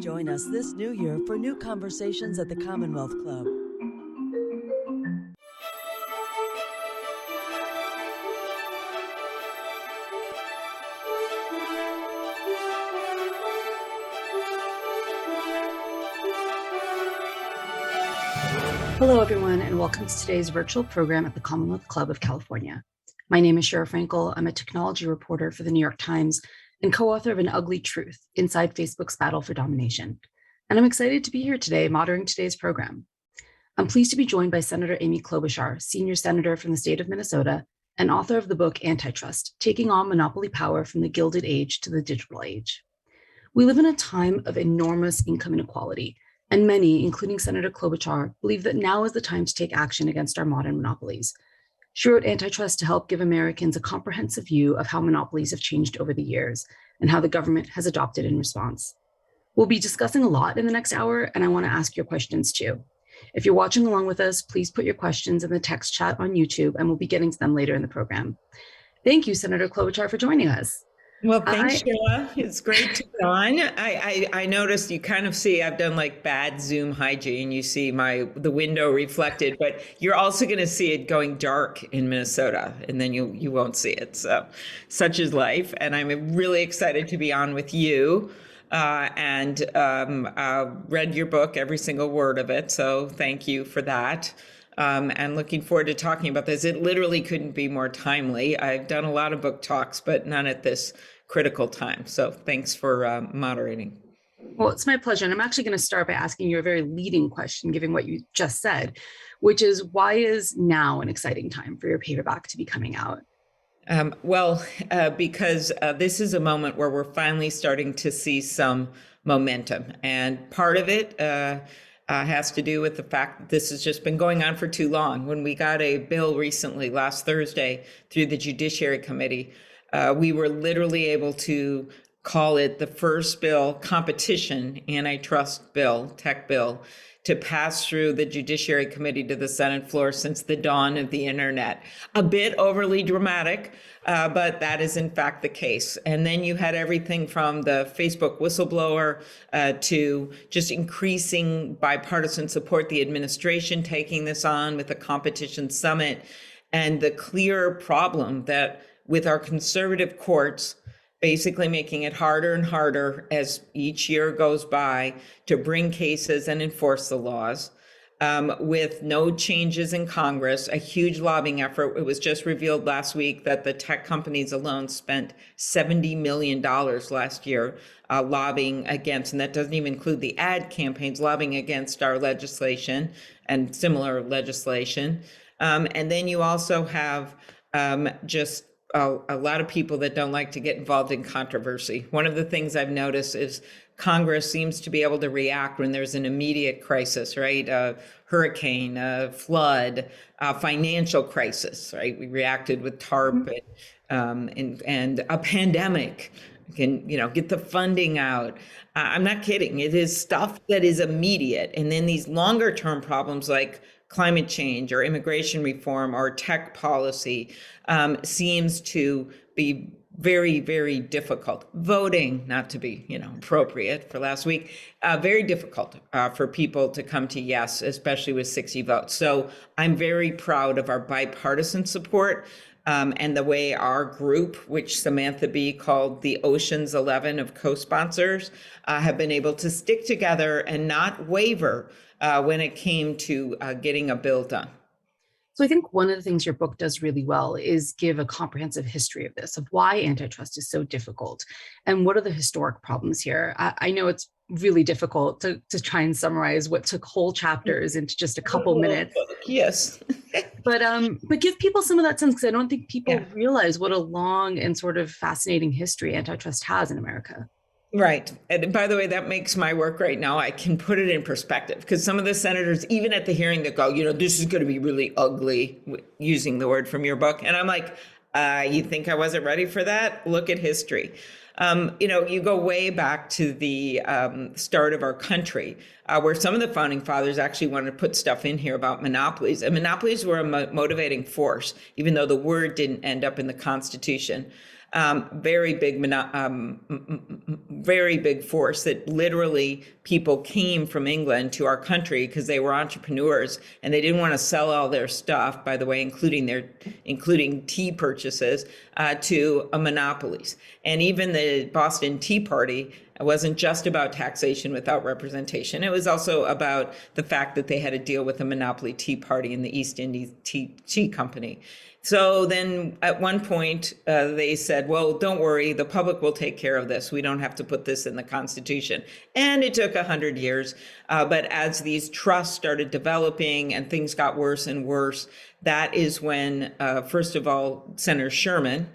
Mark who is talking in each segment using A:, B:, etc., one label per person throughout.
A: Join us this new year for new conversations at the Commonwealth Club.
B: Hello, everyone, and welcome to today's virtual program at the Commonwealth Club of California. My name is Shara Frankel. I'm a technology reporter for the New York Times and co-author of An Ugly Truth, Inside Facebook's Battle for Domination. And I'm excited to be here today moderating today's program. I'm pleased to be joined by Senator Amy Klobuchar, senior senator from the state of Minnesota and author of the book Antitrust, Taking on Monopoly Power from the Gilded Age to the Digital Age. We live in a time of enormous income inequality, and many, including Senator Klobuchar, believe that now is the time to take action against our modern monopolies. She wrote Antitrust to help give Americans a comprehensive view of how monopolies have changed over the years and how the government has adopted in response. We'll be discussing a lot in the next hour, and I want to ask your questions too. If you're watching along with us, please put your questions in the text chat on YouTube, and we'll be getting to them later in the program. Thank you, Senator Klobuchar, for joining us.
C: Well, thanks, Sheila. It's great to be on. I noticed you kind of see I've done like bad Zoom hygiene. You see the window reflected, but you're also going to see it going dark in Minnesota, and then you won't see it. So, such is life. And I'm really excited to be on with you. And read your book, every single word of it. So thank you for that. And looking forward to talking about this. It literally couldn't be more timely. I've done a lot of book talks, but none at this critical time. So thanks for moderating.
B: Well, it's my pleasure. And I'm actually going to start by asking you a very leading question, given what you just said, which is, why is now an exciting time for your paperback to be coming out?
C: Because this is a moment where we're finally starting to see some momentum. And part of it has to do with the fact that this has just been going on for too long. When we got a bill recently, last Thursday, through the Judiciary Committee, we were literally able to call it the first bill, competition antitrust bill, tech bill, to pass through the Judiciary Committee to the Senate floor since the dawn of the internet. A bit overly dramatic, but that is in fact the case. And then you had everything from the Facebook whistleblower to just increasing bipartisan support, the administration taking this on with the competition summit, and the clear problem that with our conservative courts, basically making it harder and harder as each year goes by to bring cases and enforce the laws, with no changes in Congress, a huge lobbying effort. It was just revealed last week that the tech companies alone spent $70 million last year lobbying against, and that doesn't even include the ad campaigns, lobbying against our legislation and similar legislation. And then you also have just a lot of people that don't like to get involved in controversy. One of the things I've noticed is Congress seems to be able to react when there's an immediate crisis, right? A hurricane, a flood, a financial crisis, right? We reacted with TARP and a pandemic. Can get the funding out. I'm not kidding. It is stuff that is immediate, and then these longer term problems like climate change or immigration reform or tech policy seems to be very, very difficult. Voting, not to be, appropriate for last week, very difficult for people to come to yes, especially with 60 votes. So I'm very proud of our bipartisan support and the way our group, which Samantha Bee called the Ocean's 11 of co-sponsors, have been able to stick together and not waver when it came to getting a bill done.
B: So I think one of the things your book does really well is give a comprehensive history of this, of why antitrust is so difficult and what are the historic problems here. I know it's really difficult to try and summarize what took whole chapters into just a couple minutes.
C: Yes.
B: But give people some of that sense, because I don't think people realize what a long and sort of fascinating history antitrust has in America.
C: Right. And by the way, that makes my work right now. I can put it in perspective because some of the senators, even at the hearing, that go, this is going to be really ugly, using the word from your book. And I'm like, you think I wasn't ready for that? Look at history. You go way back to the start of our country, where some of the founding fathers actually wanted to put stuff in here about monopolies. And monopolies were a motivating force, even though the word didn't end up in the Constitution. very big force that literally people came from England to our country because they were entrepreneurs and they didn't want to sell all their stuff, by the way, including tea purchases, to monopolies. And even the Boston Tea Party wasn't just about taxation without representation. It was also about the fact that they had to deal with a monopoly tea party in the East Indies Tea Company. So then at one point, they said, well, don't worry, the public will take care of this. We don't have to put this in the Constitution. And it took 100 years. But as these trusts started developing and things got worse and worse, that is when, first of all, Senator Sherman,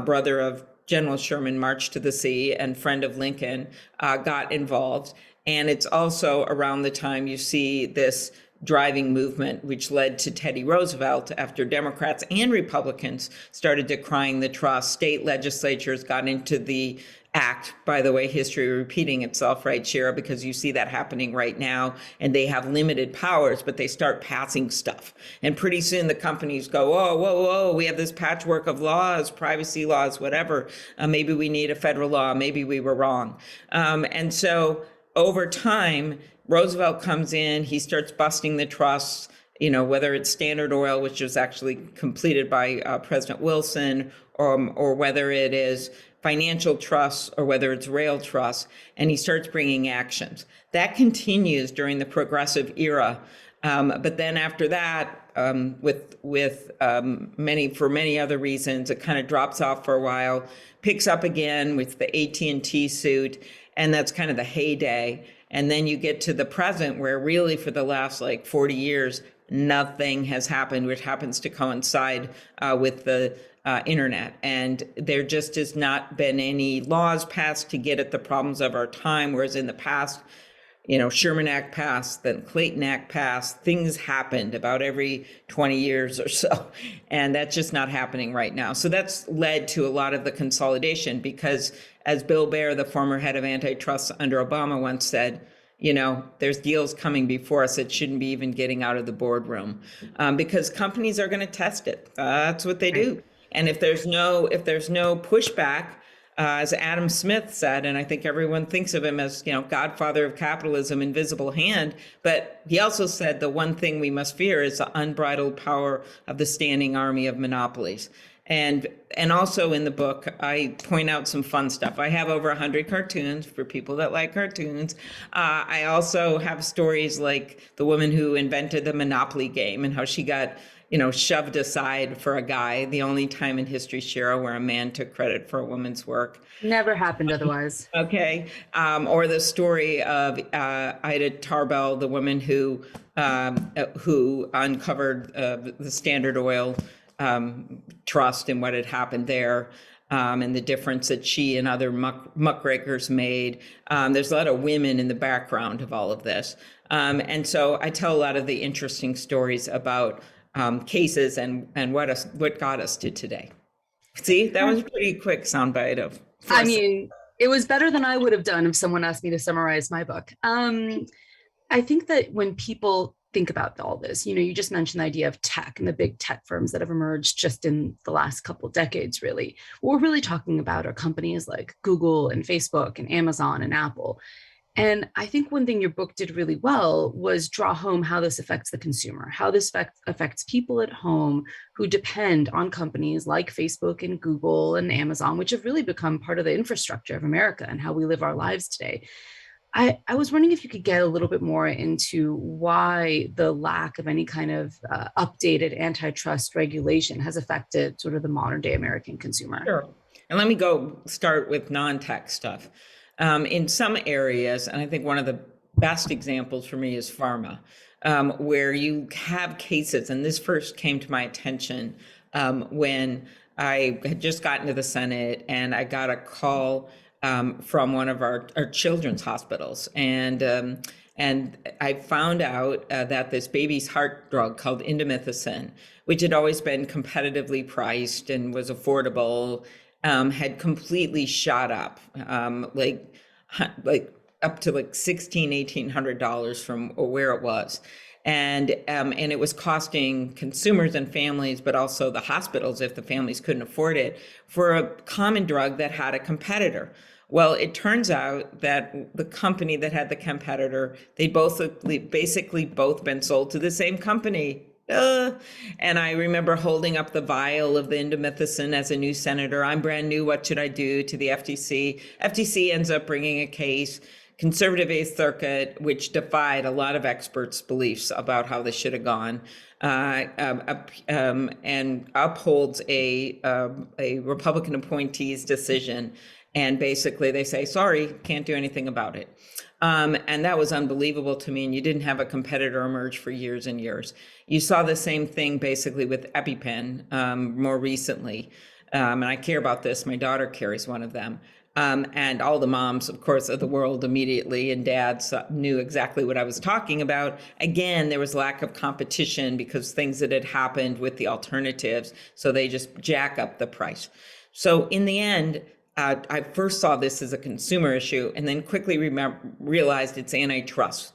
C: brother of General Sherman, marched to the sea and friend of Lincoln, got involved. And it's also around the time you see this driving movement, which led to Teddy Roosevelt after Democrats and Republicans started decrying the trust. State legislatures got into the act, by the way, history repeating itself, right, Shira, because you see that happening right now, and they have limited powers, but they start passing stuff. And pretty soon the companies go, oh, whoa, we have this patchwork of laws, privacy laws, whatever. Maybe we need a federal law. Maybe we were wrong. And so over time, Roosevelt comes in, he starts busting the trusts, whether it's Standard Oil, which was actually completed by President Wilson, or whether it is financial trusts, or whether it's rail trusts, and he starts bringing actions. That continues during the progressive era. But then after that, for many other reasons, it kind of drops off for a while, picks up again with the AT&T suit, and that's kind of the heyday. And then you get to the present where really for the last 40 years, nothing has happened, which happens to coincide with the internet. And there just has not been any laws passed to get at the problems of our time. Whereas in the past, Sherman Act passed, then Clayton Act passed, things happened about every 20 years or so. And that's just not happening right now. So that's led to a lot of the consolidation because, as Bill Baer, the former head of antitrust under Obama, once said, there's deals coming before us that shouldn't be even getting out of the boardroom because companies are going to test it. That's what they do. And if there's no pushback, as Adam Smith said, and I think everyone thinks of him as, godfather of capitalism, invisible hand, but he also said the one thing we must fear is the unbridled power of the standing army of monopolies. And also in the book, I point out some fun stuff. I have over 100 cartoons for people that like cartoons. I also have stories like the woman who invented the Monopoly game and how she got shoved aside for a guy, the only time in history, Shira, where a man took credit for a woman's work.
B: Never happened otherwise.
C: Okay. Or the story of Ida Tarbell, the woman who uncovered the Standard Oil trust and what had happened there. And the difference that she and other muckrakers made. There's a lot of women in the background of all of this. And so I tell a lot of the interesting stories about cases and what got us to today. See, that was a pretty quick soundbite of.
B: It was better than I would have done if someone asked me to summarize my book. I think that when people think about all this, you just mentioned the idea of tech and the big tech firms that have emerged just in the last couple of decades, really. What we're really talking about are companies like Google and Facebook and Amazon and Apple. And I think one thing your book did really well was draw home how this affects the consumer, how this affects people at home who depend on companies like Facebook and Google and Amazon, which have really become part of the infrastructure of America and how we live our lives today. I was wondering if you could get a little bit more into why the lack of any kind of updated antitrust regulation has affected sort of the modern day American consumer.
C: Sure. And let me go start with non-tech stuff. In some areas, and I think one of the best examples for me is pharma, where you have cases, and this first came to my attention when I had just gotten to the Senate and I got a call from one of our children's hospitals. And I found out that this baby's heart drug called indomethacin, which had always been competitively priced and was affordable, had completely shot up, like up to $1,600, $1,800 from where it was. And it was costing consumers and families, but also the hospitals, if the families couldn't afford it, for a common drug that had a competitor. Well, it turns out that the company that had the competitor, they both basically both been sold to the same company. And I remember holding up the vial of the indomethacin as a new senator. I'm brand new. What should I do? To the FTC. FTC ends up bringing a case. Conservative Eighth Circuit, which defied a lot of experts' beliefs about how this should have gone, and upholds a Republican appointee's decision. And basically they say, sorry, can't do anything about it. And that was unbelievable to me. And you didn't have a competitor emerge for years and years. You saw the same thing basically with EpiPen more recently. And I care about this. My daughter carries one of them. And all the moms, of course, of the world immediately and dads knew exactly what I was talking about. Again, there was lack of competition because things that had happened with the alternatives. So they just jack up the price. So in the end, I first saw this as a consumer issue and then quickly realized it's antitrust.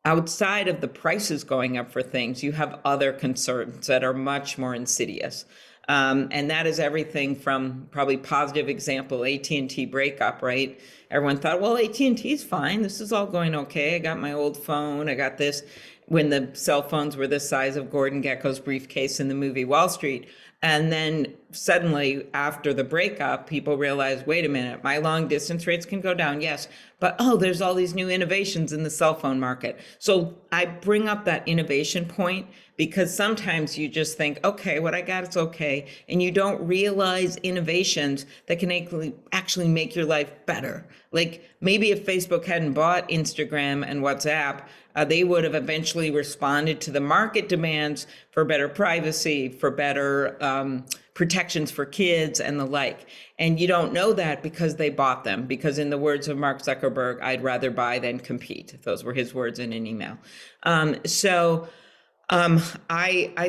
C: Outside of the prices going up for things, you have other concerns that are much more insidious. And that is everything from probably positive example, AT&T breakup, right? Everyone thought, well, AT&T's fine. This is all going okay. I got my old phone. I got this when the cell phones were the size of Gordon Gekko's briefcase in the movie Wall Street. And then suddenly after the breakup, people realized, wait a minute, my long distance rates can go down. Yes. But, there's all these new innovations in the cell phone market. So I bring up that innovation point because sometimes you just think, okay, what I got is okay. And you don't realize innovations that can actually make your life better. Like maybe if Facebook hadn't bought Instagram and WhatsApp, they would have eventually responded to the market demands for better privacy, for better protections for kids and the like. And you don't know that because they bought them. Because in the words of Mark Zuckerberg, I'd rather buy than compete. Those were his words in an email. I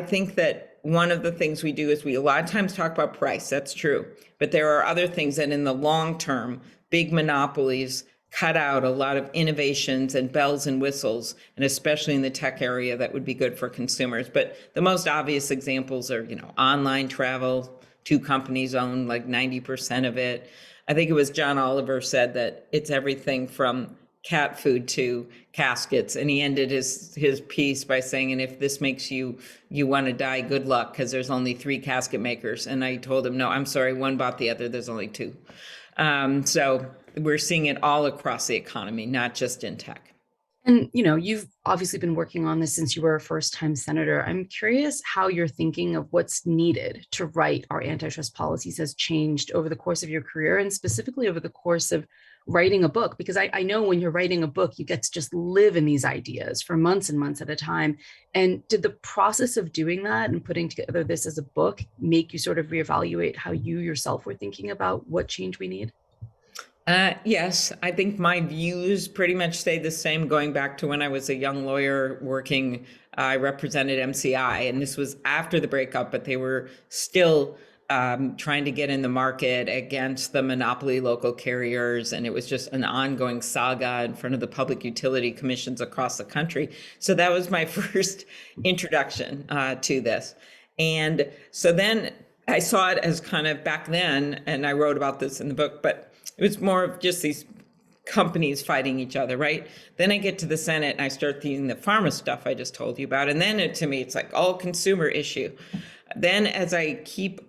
C: think that one of the things we do is we a lot of times talk about price. That's true. But there are other things that in the long term, big monopolies cut out a lot of innovations and bells and whistles, and especially in the tech area that would be good for consumers. But the most obvious examples are, online travel. Two companies own like 90% of it. I think it was John Oliver said that it's everything from cat food to caskets. And he ended his piece by saying, and if this makes you want to die, good luck, because there's only 3 casket makers. And I told him, no, I'm sorry, one bought the other, there's only 2. So we're seeing it all across the economy, not just in tech.
B: And, you've obviously been working on this since you were a first-time senator. I'm curious how your thinking of what's needed to write our antitrust policies has changed over the course of your career and specifically over the course of writing a book, because I know when you're writing a book, you get to just live in these ideas for months and months at a time. And did the process of doing that and putting together this as a book make you sort of reevaluate how you yourself were thinking about what change we need?
C: Yes, I think my views pretty much stayed the same going back to when I was a young lawyer working. I represented MCI, and this was after the breakup, but they were still trying to get in the market against the monopoly local carriers. And it was just an ongoing saga in front of the public utility commissions across the country. So that was my first introduction to this. And so then I saw it as kind of back then, and I wrote about this in the book, but it was more of just these companies fighting each other, right? Then I get to the Senate and I start seeing the pharma stuff I just told you about. And then to me, it's like all consumer issue. Then as I keep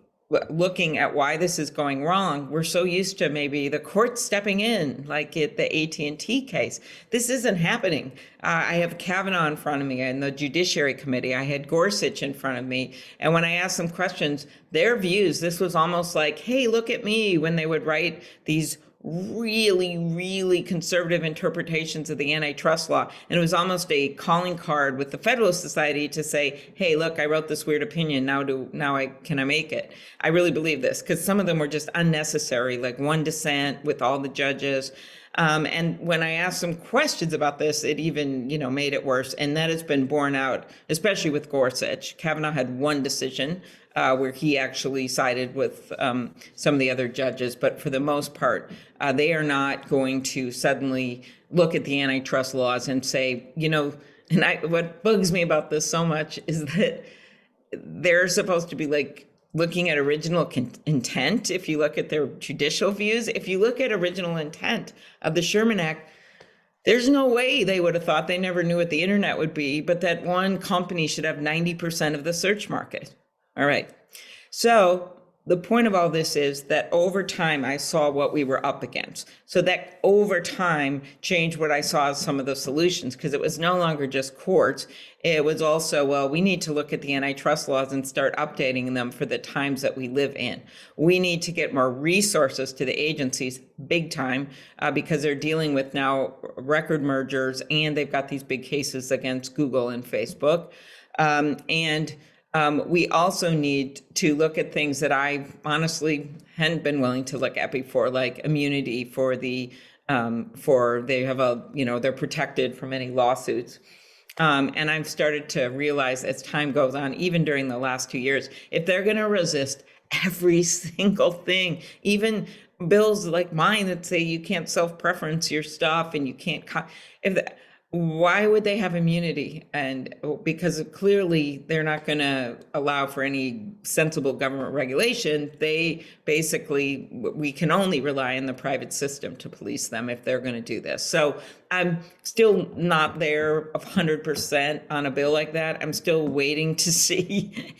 C: looking at why this is going wrong, we're so used to maybe the court stepping in, like at the AT&T case. This isn't happening. I have Kavanaugh in front of me in the Judiciary Committee. I had Gorsuch in front of me. And when I asked them questions, their views, this was almost like, hey, look at me, when they would write these really, really conservative interpretations of the antitrust law. And it was almost a calling card with the Federalist Society to say, hey, look, I wrote this weird opinion. Can I make it? I really believe this, because some of them were just unnecessary, like one dissent with all the judges. And when I asked some questions about this, it even, made it worse. And that has been borne out, especially with Gorsuch. Kavanaugh had one decision where he actually sided with some of the other judges. But for the most part, they are not going to suddenly look at the antitrust laws and say, And what bugs me about this so much is that they're supposed to be like looking at original intent. If you look at their judicial views, if you look at original intent of the Sherman Act, there's no way they would have thought, they never knew what the internet would be, but that one company should have 90% of the search market. All right. So the point of all this is that over time, I saw what we were up against. So that over time changed what I saw as some of the solutions, because it was no longer just courts. It was also, well, we need to look at the antitrust laws and start updating them for the times that we live in. We need to get more resources to the agencies, big time, because they're dealing with now record mergers, and they've got these big cases against Google and Facebook. We also need to look at things that I honestly hadn't been willing to look at before, like immunity for they have they're protected from any lawsuits. And I've started to realize as time goes on, even during the last 2 years, if they're going to resist every single thing, even bills like mine that say you can't self-preference your stuff and you can't, why would they have immunity? And because clearly they're not going to allow for any sensible government regulation. They basically, we can only rely on the private system to police them if they're going to do this. So I'm still not there 100% on a bill like that. I'm still waiting to see,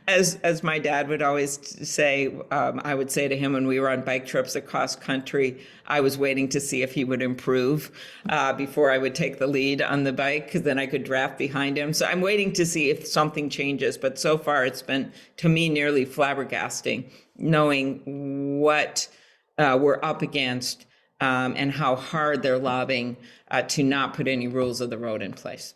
C: as my dad would always say, I would say to him when we were on bike trips across country, I was waiting to see if he would improve before I would take the lead on the bike, because then I could draft behind him. So I'm waiting to see if something changes. But so far, it's been, to me, nearly flabbergasting, knowing what we're up against and how hard they're lobbying to not put any rules of the road in place.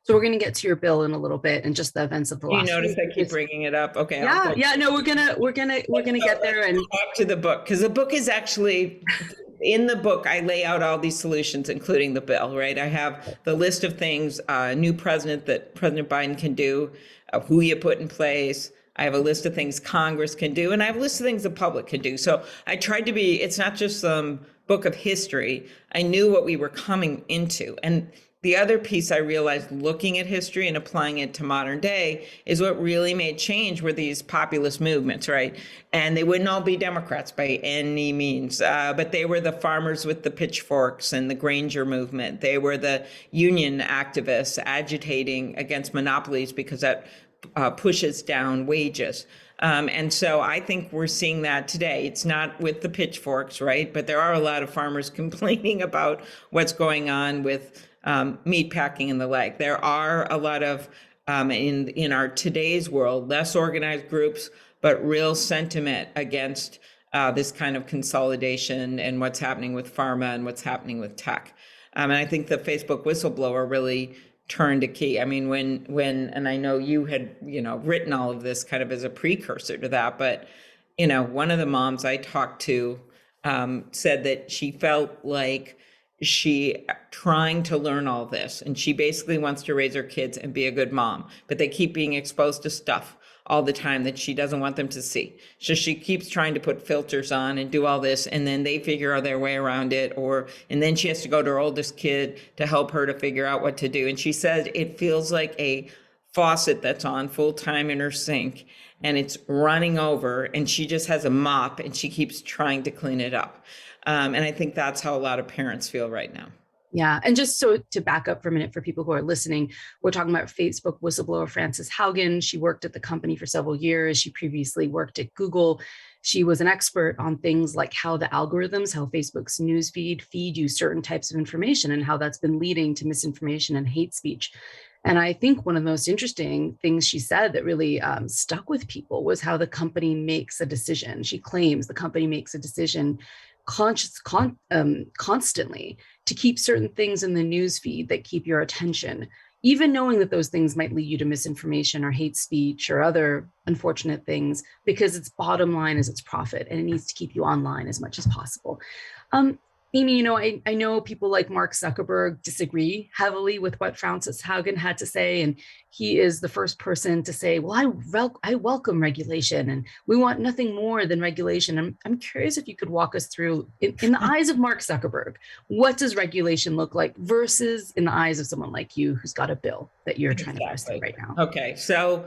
B: So we're going to get to your bill in a little bit and just the events of the last.
C: You notice I keep bringing it up. Okay.
B: No, we're gonna get there and
C: back to the book, because the book is actually, in the book, I lay out all these solutions, including the bill, right? I have the list of things, new president that President Biden can do, who you put in place. I have a list of things Congress can do, and I have a list of things the public can do. So I tried to be, it's not just some book of history. I knew what we were coming into. And the other piece I realized looking at history and applying it to modern day is what really made change were these populist movements, right? And they wouldn't all be Democrats by any means, but they were the farmers with the pitchforks and the Granger movement. They were the union activists agitating against monopolies because that pushes down wages. And so I think we're seeing that today. It's not with the pitchforks, right? But there are a lot of farmers complaining about what's going on with meat packing and the like. There are a lot of, in our today's world, less organized groups, but real sentiment against this kind of consolidation and what's happening with pharma and what's happening with tech. And I think the Facebook whistleblower really turned a key. I mean, when and I know you had, written all of this kind of as a precursor to that, but, one of the moms I talked to said that she felt like she trying to learn all this, and she basically wants to raise her kids and be a good mom, but they keep being exposed to stuff all the time that she doesn't want them to see. So she keeps trying to put filters on and do all this, and then they figure out their way around it, and then she has to go to her oldest kid to help her to figure out what to do. And she said it feels like a faucet that's on full time in her sink, and it's running over, and she just has a mop and she keeps trying to clean it up. And I think that's how a lot of parents feel right now.
B: Yeah. And just so to back up for a minute for people who are listening, we're talking about Facebook whistleblower Frances Haugen. She worked at the company for several years. She previously worked at Google. She was an expert on things like how the algorithms, how Facebook's newsfeed feed you certain types of information and how that's been leading to misinformation and hate speech. And I think one of the most interesting things she said that really stuck with people was how the company makes a decision. She claims the company makes a decision constantly to keep certain things in the news feed that keep your attention, even knowing that those things might lead you to misinformation or hate speech or other unfortunate things, because its bottom line is its profit and it needs to keep you online as much as possible. Amy, I know people like Mark Zuckerberg disagree heavily with what Frances Haugen had to say, and he is the first person to say, well, I welcome regulation, and we want nothing more than regulation. I'm curious if you could walk us through, in the eyes of Mark Zuckerberg, what does regulation look like versus in the eyes of someone like you who's got a bill that you're trying to press through right now?
C: Okay, so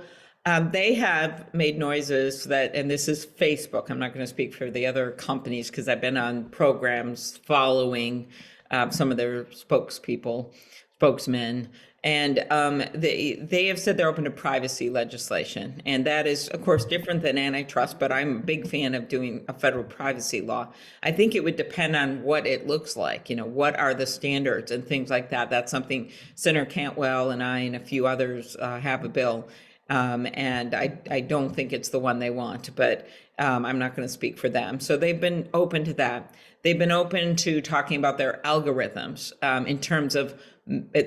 C: they have made noises that, and this is Facebook. I'm not going to speak for the other companies because I've been on programs following some of their spokesmen, and they have said they're open to privacy legislation, and that is, of course, different than antitrust. But I'm a big fan of doing a federal privacy law. I think it would depend on what it looks like. What are the standards and things like that. That's something Senator Cantwell and I and a few others have a bill. And I don't think it's the one they want, but I'm not going to speak for them. So they've been open to that. They've been open to talking about their algorithms in terms of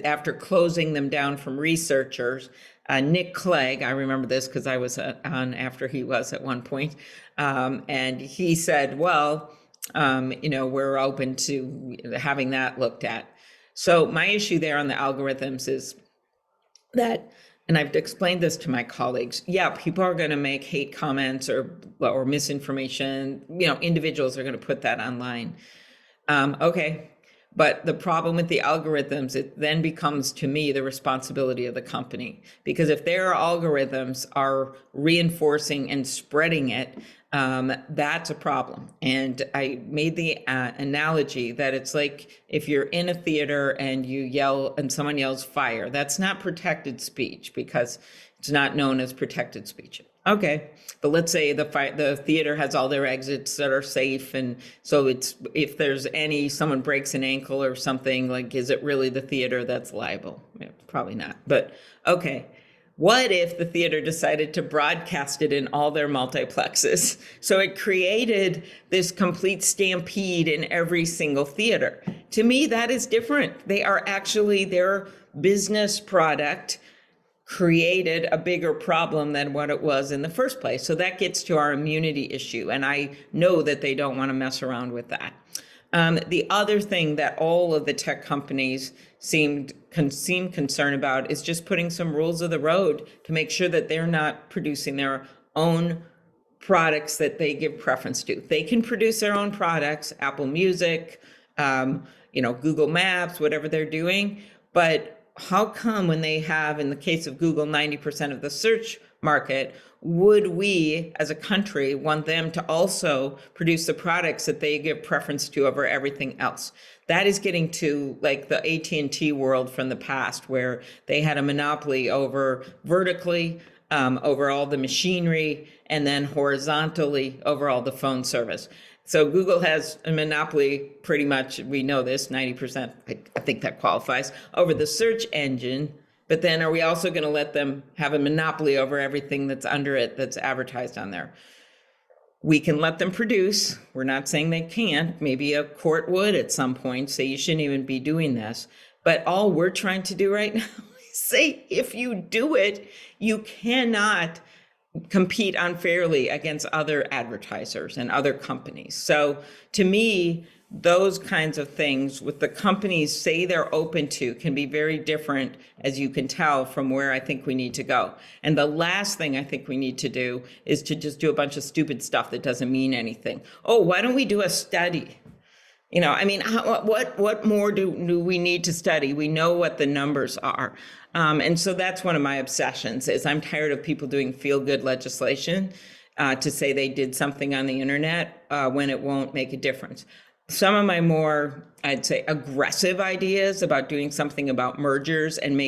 C: after closing them down from researchers. Nick Clegg, I remember this because I was on after he was at one point, and he said, well, we're open to having that looked at. So my issue there on the algorithms is that, and I've explained this to my colleagues, yeah, people are going to make hate comments or misinformation. Individuals are going to put that online. Okay. But the problem with the algorithms, it then becomes, to me, the responsibility of the company. Because if their algorithms are reinforcing and spreading it, that's a problem. And I made the analogy that it's like if you're in a theater and you yell and someone yells fire, that's not protected speech because it's not known as protected speech. Okay, but let's say the theater has all their exits that are safe, and so it's if there's someone breaks an ankle or something, like, is it really the theater that's liable? Yeah, probably not. But okay, what if the theater decided to broadcast it in all their multiplexes? So it created this complete stampede in every single theater. To me, that is different. They are actually their business product created a bigger problem than what it was in the first place. So that gets to our immunity issue. And I know that they don't want to mess around with that. The other thing that all of the tech companies seem concerned about is just putting some rules of the road to make sure that they're not producing their own products that they give preference to. They can produce their own products, Apple Music, Google Maps, whatever they're doing. But how come when they have, in the case of Google, 90% of the search market, would we as a country want them to also produce the products that they give preference to over everything else? That is getting to like the AT&T world from the past, where they had a monopoly over vertically, over all the machinery, and then horizontally over all the phone service. So Google has a monopoly, pretty much, we know this, 90%, I think that qualifies, over the search engine. But then are we also going to let them have a monopoly over everything that's under it that's advertised on there? We can let them produce. We're not saying they can't. Maybe a court would at some point say you shouldn't even be doing this. But all we're trying to do right now is say, if you do it, you cannot compete unfairly against other advertisers and other companies. So to me, those kinds of things with the companies say they're open to can be very different, as you can tell, from where I think we need to go. And the last thing I think we need to do is to just do a bunch of stupid stuff that doesn't mean anything. Oh, why don't we do a study? What more do we need to study? We know what the numbers are. And so that's one of my obsessions is I'm tired of people doing feel-good legislation to say they did something on the internet when it won't make a difference. Some of my more, I'd say, aggressive ideas about doing something about mergers and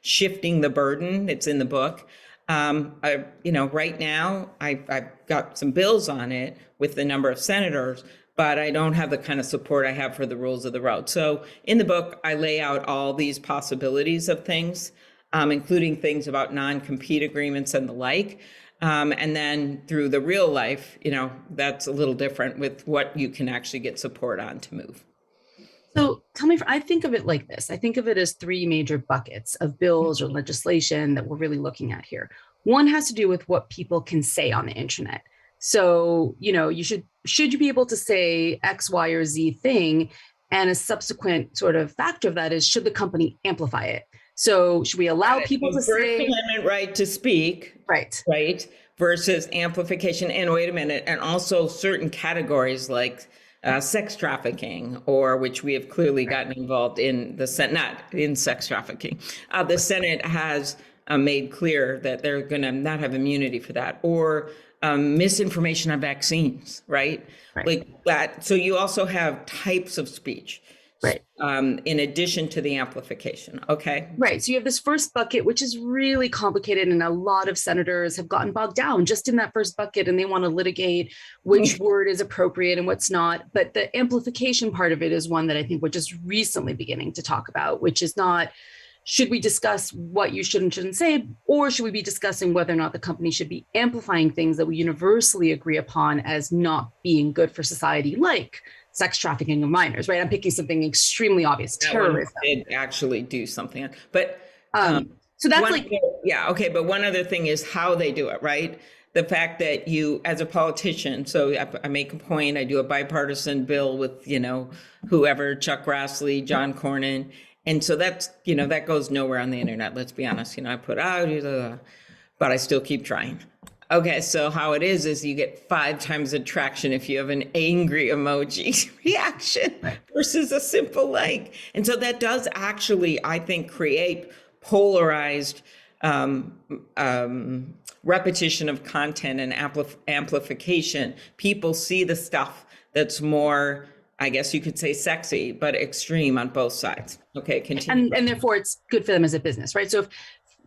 C: shifting the burden, it's in the book. Right now, I've got some bills on it with the number of senators, but I don't have the kind of support I have for the rules of the road. So in the book, I lay out all these possibilities of things, including things about non-compete agreements and the like. And then through the real life, that's a little different with what you can actually get support on to move.
B: So tell me, I think of it like this. I think of it as three major buckets of bills or legislation that we're really looking at here. One has to do with what people can say on the internet. So, should you be able to say X, Y, or Z thing? And a subsequent sort of factor of that is, should the company amplify it? So should we allow people to
C: First
B: say,
C: Amendment right to speak,
B: right?
C: versus amplification. And wait a minute, and also certain categories like sex trafficking, or which we have clearly gotten involved in the Senate, not in sex trafficking. The Senate has made clear that they're going to not have immunity for that, or misinformation on vaccines, right? Like that. So you also have types of speech.
B: Right.
C: In addition to the amplification. Okay.
B: Right. So you have this first bucket, which is really complicated. And a lot of senators have gotten bogged down just in that first bucket, and they want to litigate which word is appropriate and what's not. But the amplification part of it is one that I think we're just recently beginning to talk about, which is not, should we discuss what you should and shouldn't say, or should we be discussing whether or not the company should be amplifying things that we universally agree upon as not being good for society, like sex trafficking of minors, right? I'm picking something extremely obvious, terrorism.
C: Did actually do something, but
B: so that's like,
C: okay. But one other thing is how they do it, right? The fact that you, as a politician, so I make a point, I do a bipartisan bill with, whoever, Chuck Grassley, John Cornyn. And so that's, that goes nowhere on the internet. Let's be honest, I put out, but I still keep trying. Okay, so how it is you get 5 times the traction if you have an angry emoji reaction versus a simple like. And so that does actually, I think, create polarized repetition of content and amplification. People see the stuff that's more, I guess you could say, sexy, but extreme on both sides. Okay, continue.
B: And therefore it's good for them as a business, right? So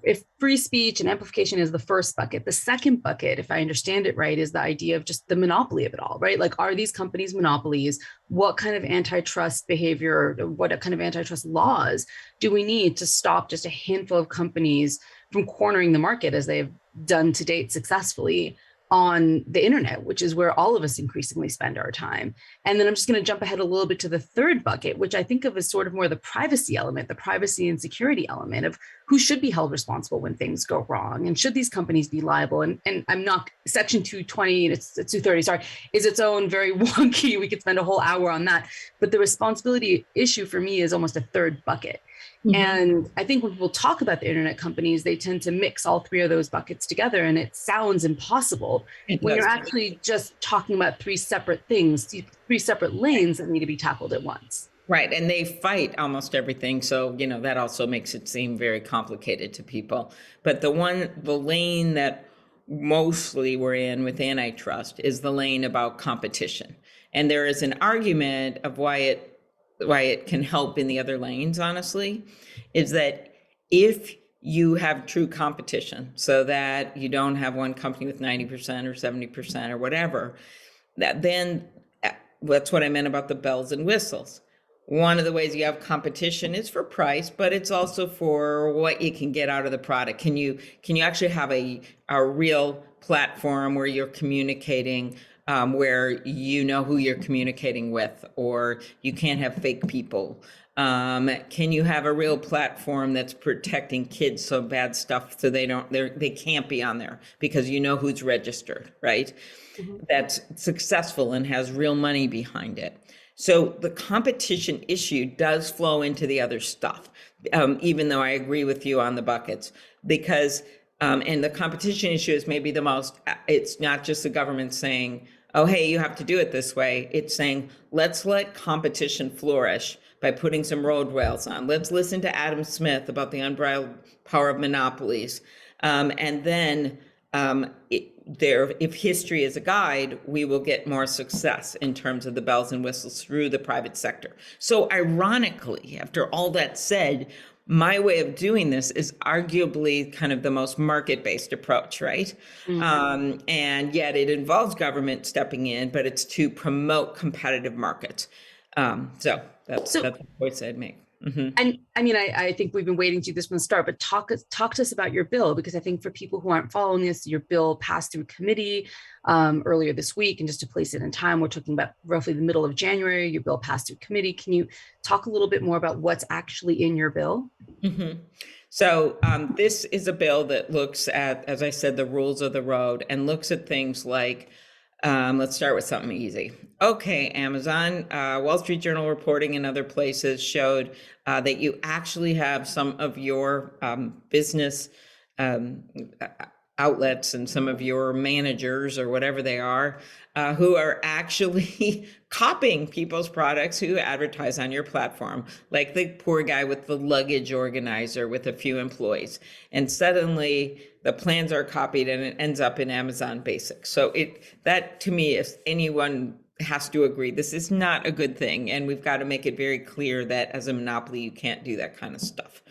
B: if free speech and amplification is the first bucket, the second bucket, if I understand it right, is the idea of just the monopoly of it all, right? Like, are these companies monopolies? What kind of antitrust behavior, what kind of antitrust laws do we need to stop just a handful of companies from cornering the market, as they've done to date successfully on the internet, which is where all of us increasingly spend our time? And then I'm just going to jump ahead a little bit to the third bucket, which I think of as sort of more the privacy element, the privacy and security element of who should be held responsible when things go wrong, and should these companies be liable? And I'm not, Section 220, it's 230, sorry, is its own very wonky, we could spend a whole hour on that. But the responsibility issue for me is almost a third bucket. Mm-hmm. And I think when people talk about the internet companies, they tend to mix all 3 of those buckets together, and it sounds impossible when you're actually just talking about 3 separate things, 3 separate lanes that need to be tackled at once.
C: Right. And they fight almost everything. So, that also makes it seem very complicated to people. But the lane that mostly we're in with antitrust is the lane about competition. And there is an argument of why it can help in the other lanes, honestly, is that if you have true competition, so that you don't have one company with 90% or 70% or whatever, then that's what I meant about the bells and whistles. One of the ways you have competition is for price, but it's also for what you can get out of the product. Can you actually have a real platform where you're communicating, where you know who you're communicating with, or you can't have fake people? Can you have a real platform that's protecting kids so bad stuff so they can't be on there because you know who's registered, right? Mm-hmm. That's successful and has real money behind it. So the competition issue does flow into the other stuff, even though I agree with you on the buckets, because and the competition issue is maybe the most, it's not just the government saying, oh, hey, you have to do it this way. It's saying, let's let competition flourish by putting some road rails on. Let's listen to Adam Smith about the unbridled power of monopolies. And then if history is a guide, we will get more success in terms of the bells and whistles through the private sector. So ironically, after all that said, my way of doing this is arguably kind of the most market-based approach, right? Mm-hmm. And yet it involves government stepping in, but it's to promote competitive markets. So that's the choice I'd make. Mm-hmm.
B: And I mean, I think we've been waiting to this from the start, but talk to us about your bill, because I think for people who aren't following this, your bill passed through committee earlier this week. And just to place it in time, we're talking about roughly the middle of January, your bill passed through committee. Can you talk a little bit more about what's actually in your bill?
C: Mm-hmm. So this is a bill that looks at, as I said, the rules of the road, and looks at things like Let's start with something easy. Okay, Amazon, Wall Street Journal reporting and other places showed that you actually have some of your business um, outlets and some of your managers or whatever they are who are actually copying people's products who advertise on your platform, like the poor guy with the luggage organizer with a few employees. And suddenly the plans are copied and it ends up in Amazon Basics. So that to me, if anyone has to agree, this is not a good thing. And we've got to make it very clear that as a monopoly, you can't do that kind of stuff.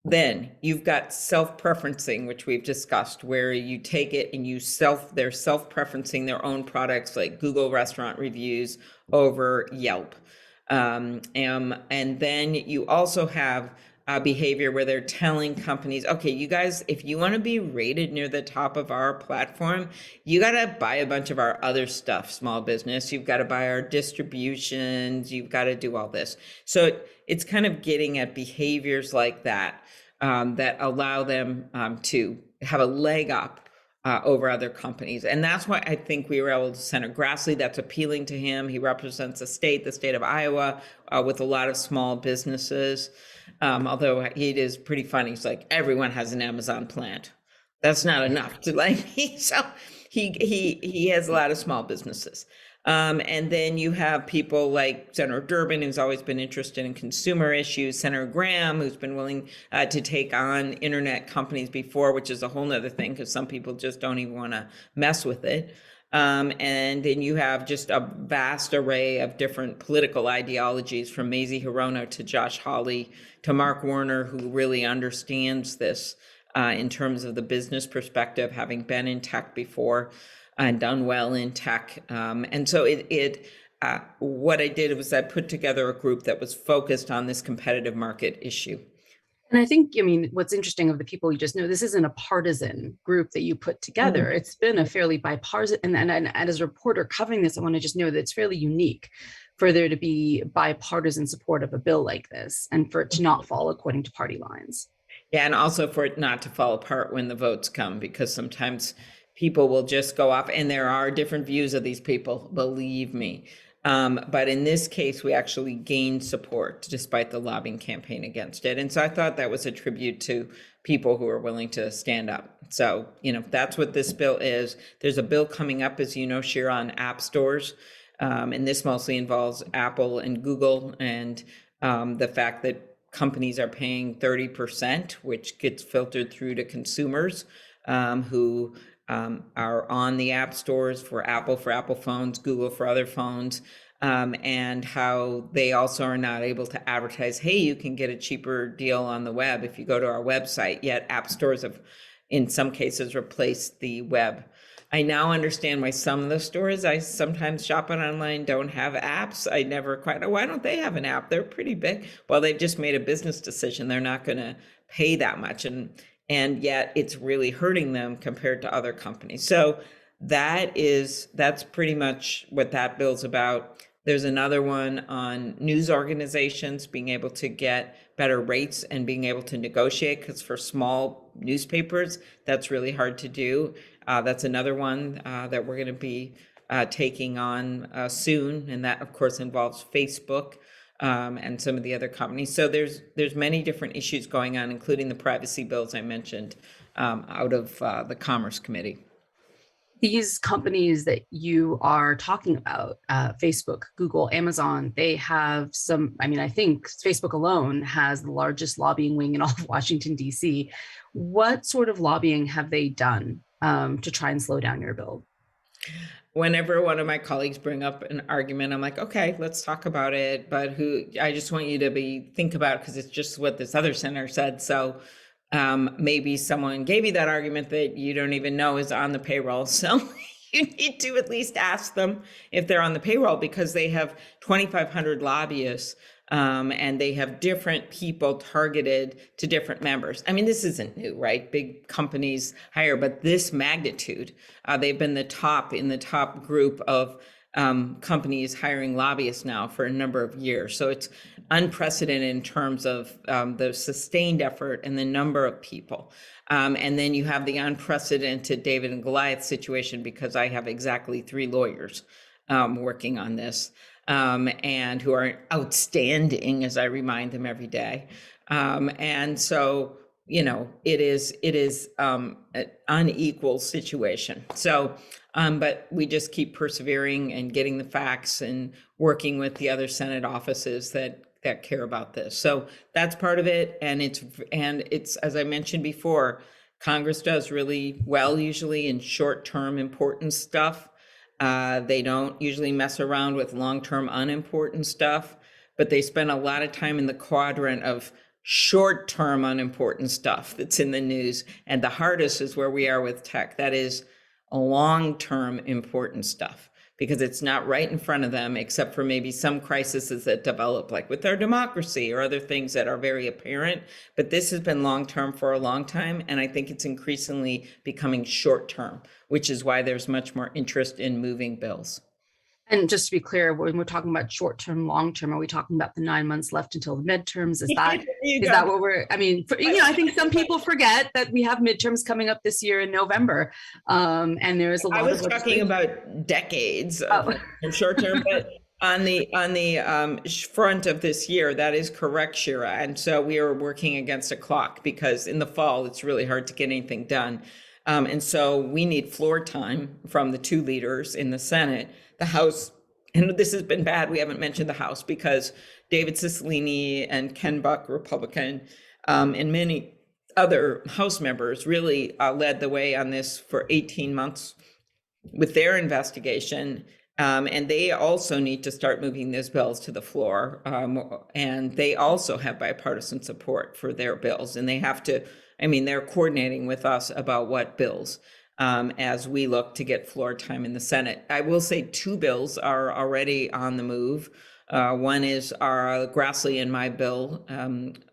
C: Then you've got self-preferencing, which we've discussed, where you take it and they're self-preferencing their own products like Google restaurant reviews over Yelp. And then you also have behavior where they're telling companies, okay, you guys, if you want to be rated near the top of our platform, you got to buy a bunch of our other stuff, small business. You've got to buy our distributions. You've got to do all this. So it's kind of getting at behaviors like that that allow them to have a leg up over other companies. And that's why I think we were able to Senator Grassley, that's appealing to him. He represents the state of Iowa, with a lot of small businesses. Although it is pretty funny. He's like, everyone has an Amazon plant. That's not enough to like me. So he has a lot of small businesses. And then you have people like Senator Durbin, who's always been interested in consumer issues, Senator Graham, who's been willing to take on internet companies before, which is a whole nother thing because some people just don't even want to mess with it. And then you have just a vast array of different political ideologies, from Mazie Hirono to Josh Hawley to Mark Warner, who really understands this in terms of the business perspective, having been in tech before and done well in tech. And so what I did was I put together a group that was focused on this competitive market issue.
B: And I think, what's interesting of the people you just know, this isn't a partisan group that you put together. Mm-hmm. It's been a fairly bipartisan, and as a reporter covering this, I want to just know that it's fairly unique for there to be bipartisan support of a bill like this and for it to not fall according to party lines.
C: Yeah, and also for it not to fall apart when the votes come, because sometimes people will just go off, and there are different views of these people, believe me. But in this case, we actually gained support despite the lobbying campaign against it. And so I thought that was a tribute to people who are willing to stand up. So, that's what this bill is. There's a bill coming up, as you know, Shira, on app stores. And this mostly involves Apple and Google, and the fact that companies are paying 30%, which gets filtered through to consumers who are on the app stores for Apple phones, Google for other phones, and how they also are not able to advertise, hey, you can get a cheaper deal on the web if you go to our website, yet app stores have, in some cases, replaced the web. I now understand why some of the stores I sometimes shop on online don't have apps. I never quite know, why don't they have an app? They're pretty big. Well, they've just made a business decision. They're not going to pay that much. And yet it's really hurting them compared to other companies. So that's pretty much what that bill's about. There's another one on news organizations being able to get better rates and being able to negotiate, because for small newspapers, that's really hard to do. That's another one that we're going to be taking on soon. And that, of course, involves Facebook and some of the other companies. So there's many different issues going on, including the privacy bills I mentioned out of the Commerce Committee.
B: These companies that you are talking about, Facebook, Google, Amazon, they have some, I think Facebook alone has the largest lobbying wing in all of Washington, D.C. What sort of lobbying have they done to try and slow down your bill?
C: Whenever one of my colleagues bring up an argument, I'm like, okay, let's talk about it. But I just want you to think about, because it's just what this other senator said. So maybe someone gave you that argument that you don't even know is on the payroll. So you need to at least ask them if they're on the payroll, because they have 2,500 lobbyists. And they have different people targeted to different members. This isn't new, right? Big companies hire, but this magnitude, they've been in the top group of companies hiring lobbyists now for a number of years. So it's unprecedented in terms of the sustained effort and the number of people. And then you have the unprecedented David and Goliath situation, because I have exactly 3 lawyers working on this, and who are outstanding, as I remind them every day. And so, it is an unequal situation. So, but we just keep persevering and getting the facts and working with the other Senate offices that care about this. So that's part of it. And it's, as I mentioned before, Congress does really well usually in short-term important stuff. They don't usually mess around with long-term unimportant stuff, but they spend a lot of time in the quadrant of short-term unimportant stuff that's in the news. And the hardest is where we are with tech. That is long-term important stuff, because it's not right in front of them, except for maybe some crises that develop, like with our democracy or other things that are very apparent. But this has been long-term for a long time, and I think it's increasingly becoming short-term, which is why there's much more interest in moving bills.
B: And just to be clear, when we're talking about short-term, long-term, are we talking about the 9 months left until the midterms? Is that what we're, I mean, I think some people forget that we have midterms coming up this year in November. And there is a lot
C: I was talking about decades of short-term, but on the front of this year, that is correct, Shira. And so we are working against a clock, because in the fall, it's really hard to get anything done. And so we need floor time from the 2 leaders in the Senate. The House, and this has been bad, we haven't mentioned the House, because David Cicilline and Ken Buck, Republican, and many other House members really led the way on this for 18 months with their investigation. And they also need to start moving those bills to the floor. And they also have bipartisan support for their bills. And they have to, they're coordinating with us about what bills, as we look to get floor time in the Senate. I will say 2 bills are already on the move. One is our Grassley and my bill,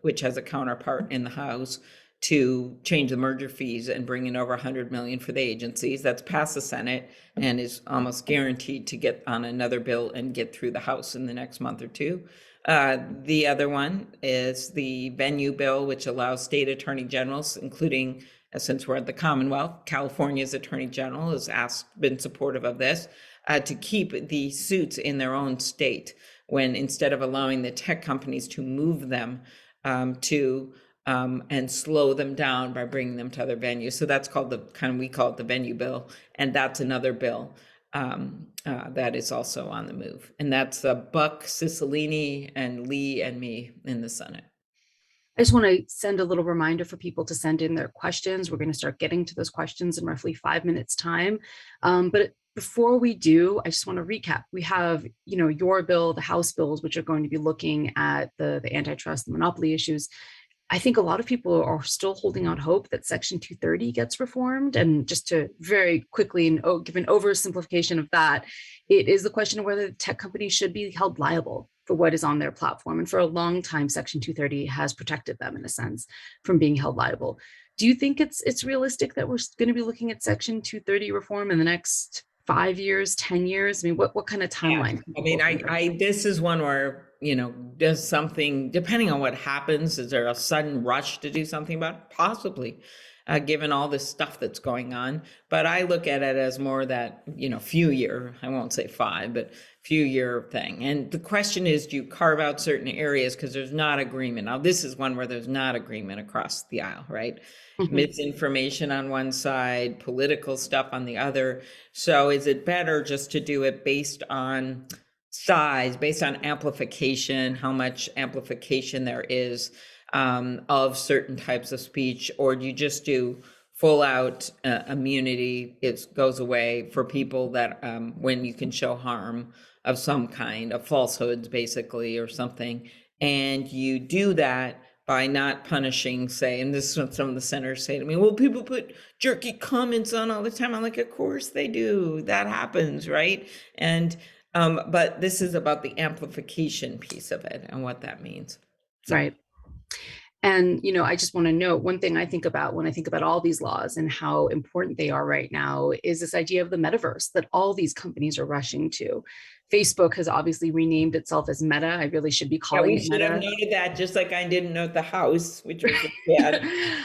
C: which has a counterpart in the House, to change the merger fees and bring in over $100 million for the agencies. That's passed the Senate and is almost guaranteed to get on another bill and get through the House in the next month or 2. The other one is the venue bill, which allows state attorney generals, including, since we're at the Commonwealth, California's attorney general has been supportive of this, to keep the suits in their own state, when instead of allowing the tech companies to move them and slow them down by bringing them to other venues. So that's called we call it the venue bill. And that's another bill that is also on the move. And that's Buck, Cicilline, and Lee and me in the Senate.
B: I just want to send a little reminder for people to send in their questions. We're going to start getting to those questions in roughly 5 minutes time. But before we do, I just want to recap. We have, your bill, the House bills, which are going to be looking at the antitrust, the monopoly issues. I think a lot of people are still holding out hope that Section 230 gets reformed. And just to very quickly give an oversimplification of that, it is the question of whether the tech companies should be held liable for what is on their platform. And for a long time, Section 230 has protected them, in a sense, from being held liable. Do you think it's realistic that we're going to be looking at Section 230 reform in the next 5 years, 10 years? What kind of timeline?
C: Yeah. This is one where, does something, depending on what happens, is there a sudden rush to do something about it? Possibly, given all this stuff that's going on. But I look at it as more that, few year, I won't say 5, but few year thing. And the question is, do you carve out certain areas because there's not agreement? Now, this is one where there's not agreement across the aisle, right? Mm-hmm. Misinformation on one side, political stuff on the other. So is it better just to do it based on size, based on amplification, how much amplification there is of certain types of speech, or do you just do full out immunity? It goes away for people that when you can show harm of some kind, of falsehoods basically, or something, and you do that by not punishing, say, and this is what some of the senators say to me, well, people put jerky comments on all the time. I'm like, of course they do. That happens, right? And but this is about the amplification piece of it and what that means.
B: Right. And, I just want to note one thing I think about when I think about all these laws and how important they are right now is this idea of the metaverse that all these companies are rushing to. Facebook has obviously renamed itself as Meta. I really should be
C: Yeah,
B: calling
C: we
B: it
C: should have
B: Meta.
C: noted that, just like I didn't note the house, which was bad.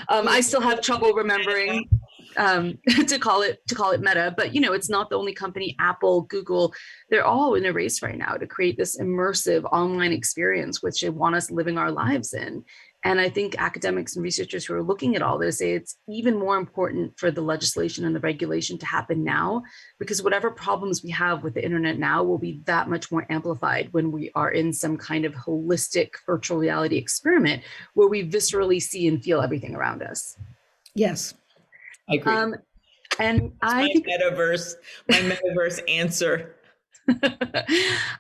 B: I still have trouble remembering to call it Meta, but it's not the only company. Apple, Google, they're all in a race right now to create this immersive online experience which they want us living our lives in. And I think academics and researchers who are looking at all this say it's even more important for the legislation and the regulation to happen now, because whatever problems we have with the internet now will be that much more amplified when we are in some kind of holistic virtual reality experiment where we viscerally see and feel everything around us.
C: Yes, I agree.
B: And I
C: my
B: think
C: metaverse answer.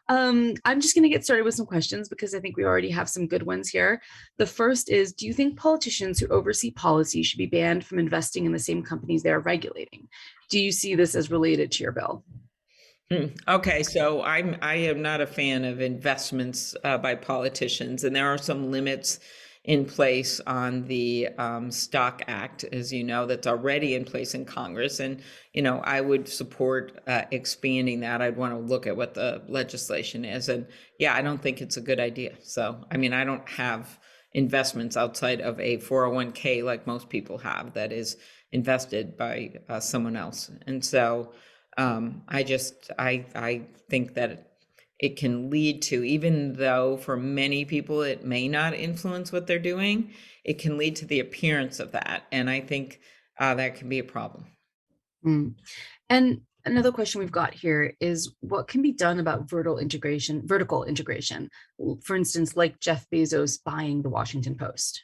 B: I'm just going to get started with some questions because I think we already have some good ones here. The first is, do you think politicians who oversee policy should be banned from investing in the same companies they are regulating? Do you see this as related to your bill?
C: Okay, so I am not a fan of investments by politicians, and there are some limits in place on the Stock Act, as you know, that's already in place in Congress. And, I would support expanding that. I'd want to look at what the legislation is. And yeah, I don't think it's a good idea. So, I mean, I don't have investments outside of a 401k like most people have that is invested by someone else. And so I think that it can lead to, even though for many people it may not influence what they're doing, it can lead to the appearance of that. And I think that can be a problem.
B: And another question we've got here is, what can be done about vertical integration? For instance, like Jeff Bezos buying the Washington Post.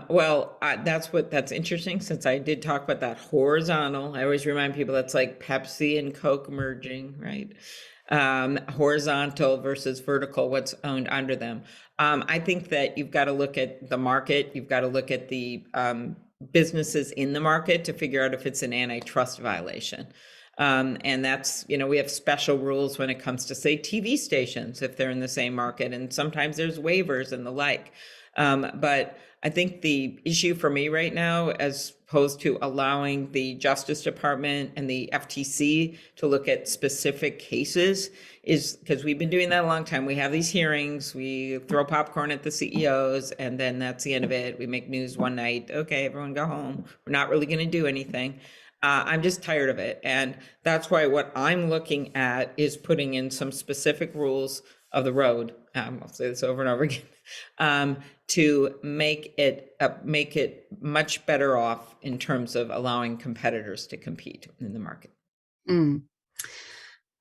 C: Well, that's interesting, since I did talk about that horizontal. I always remind people that's like Pepsi and Coke merging, right? Horizontal versus vertical, what's owned under them. I think that you've got to look at the market. You've got to look at the businesses in the market to figure out if it's an antitrust violation. And that's, we have special rules when it comes to, say, TV stations, if they're in the same market, and sometimes there's waivers and the like. But I think the issue for me right now, as opposed to allowing the Justice Department and the FTC to look at specific cases, is because we've been doing that a long time. We have these hearings, we throw popcorn at the CEOs, and then that's the end of it. We make news one night. Okay, everyone go home. We're not really going to do anything. I'm just tired of it. And that's why what I'm looking at is putting in some specific rules of the road. I'll say this over and over again, to make it much better off in terms of allowing competitors to compete in the market.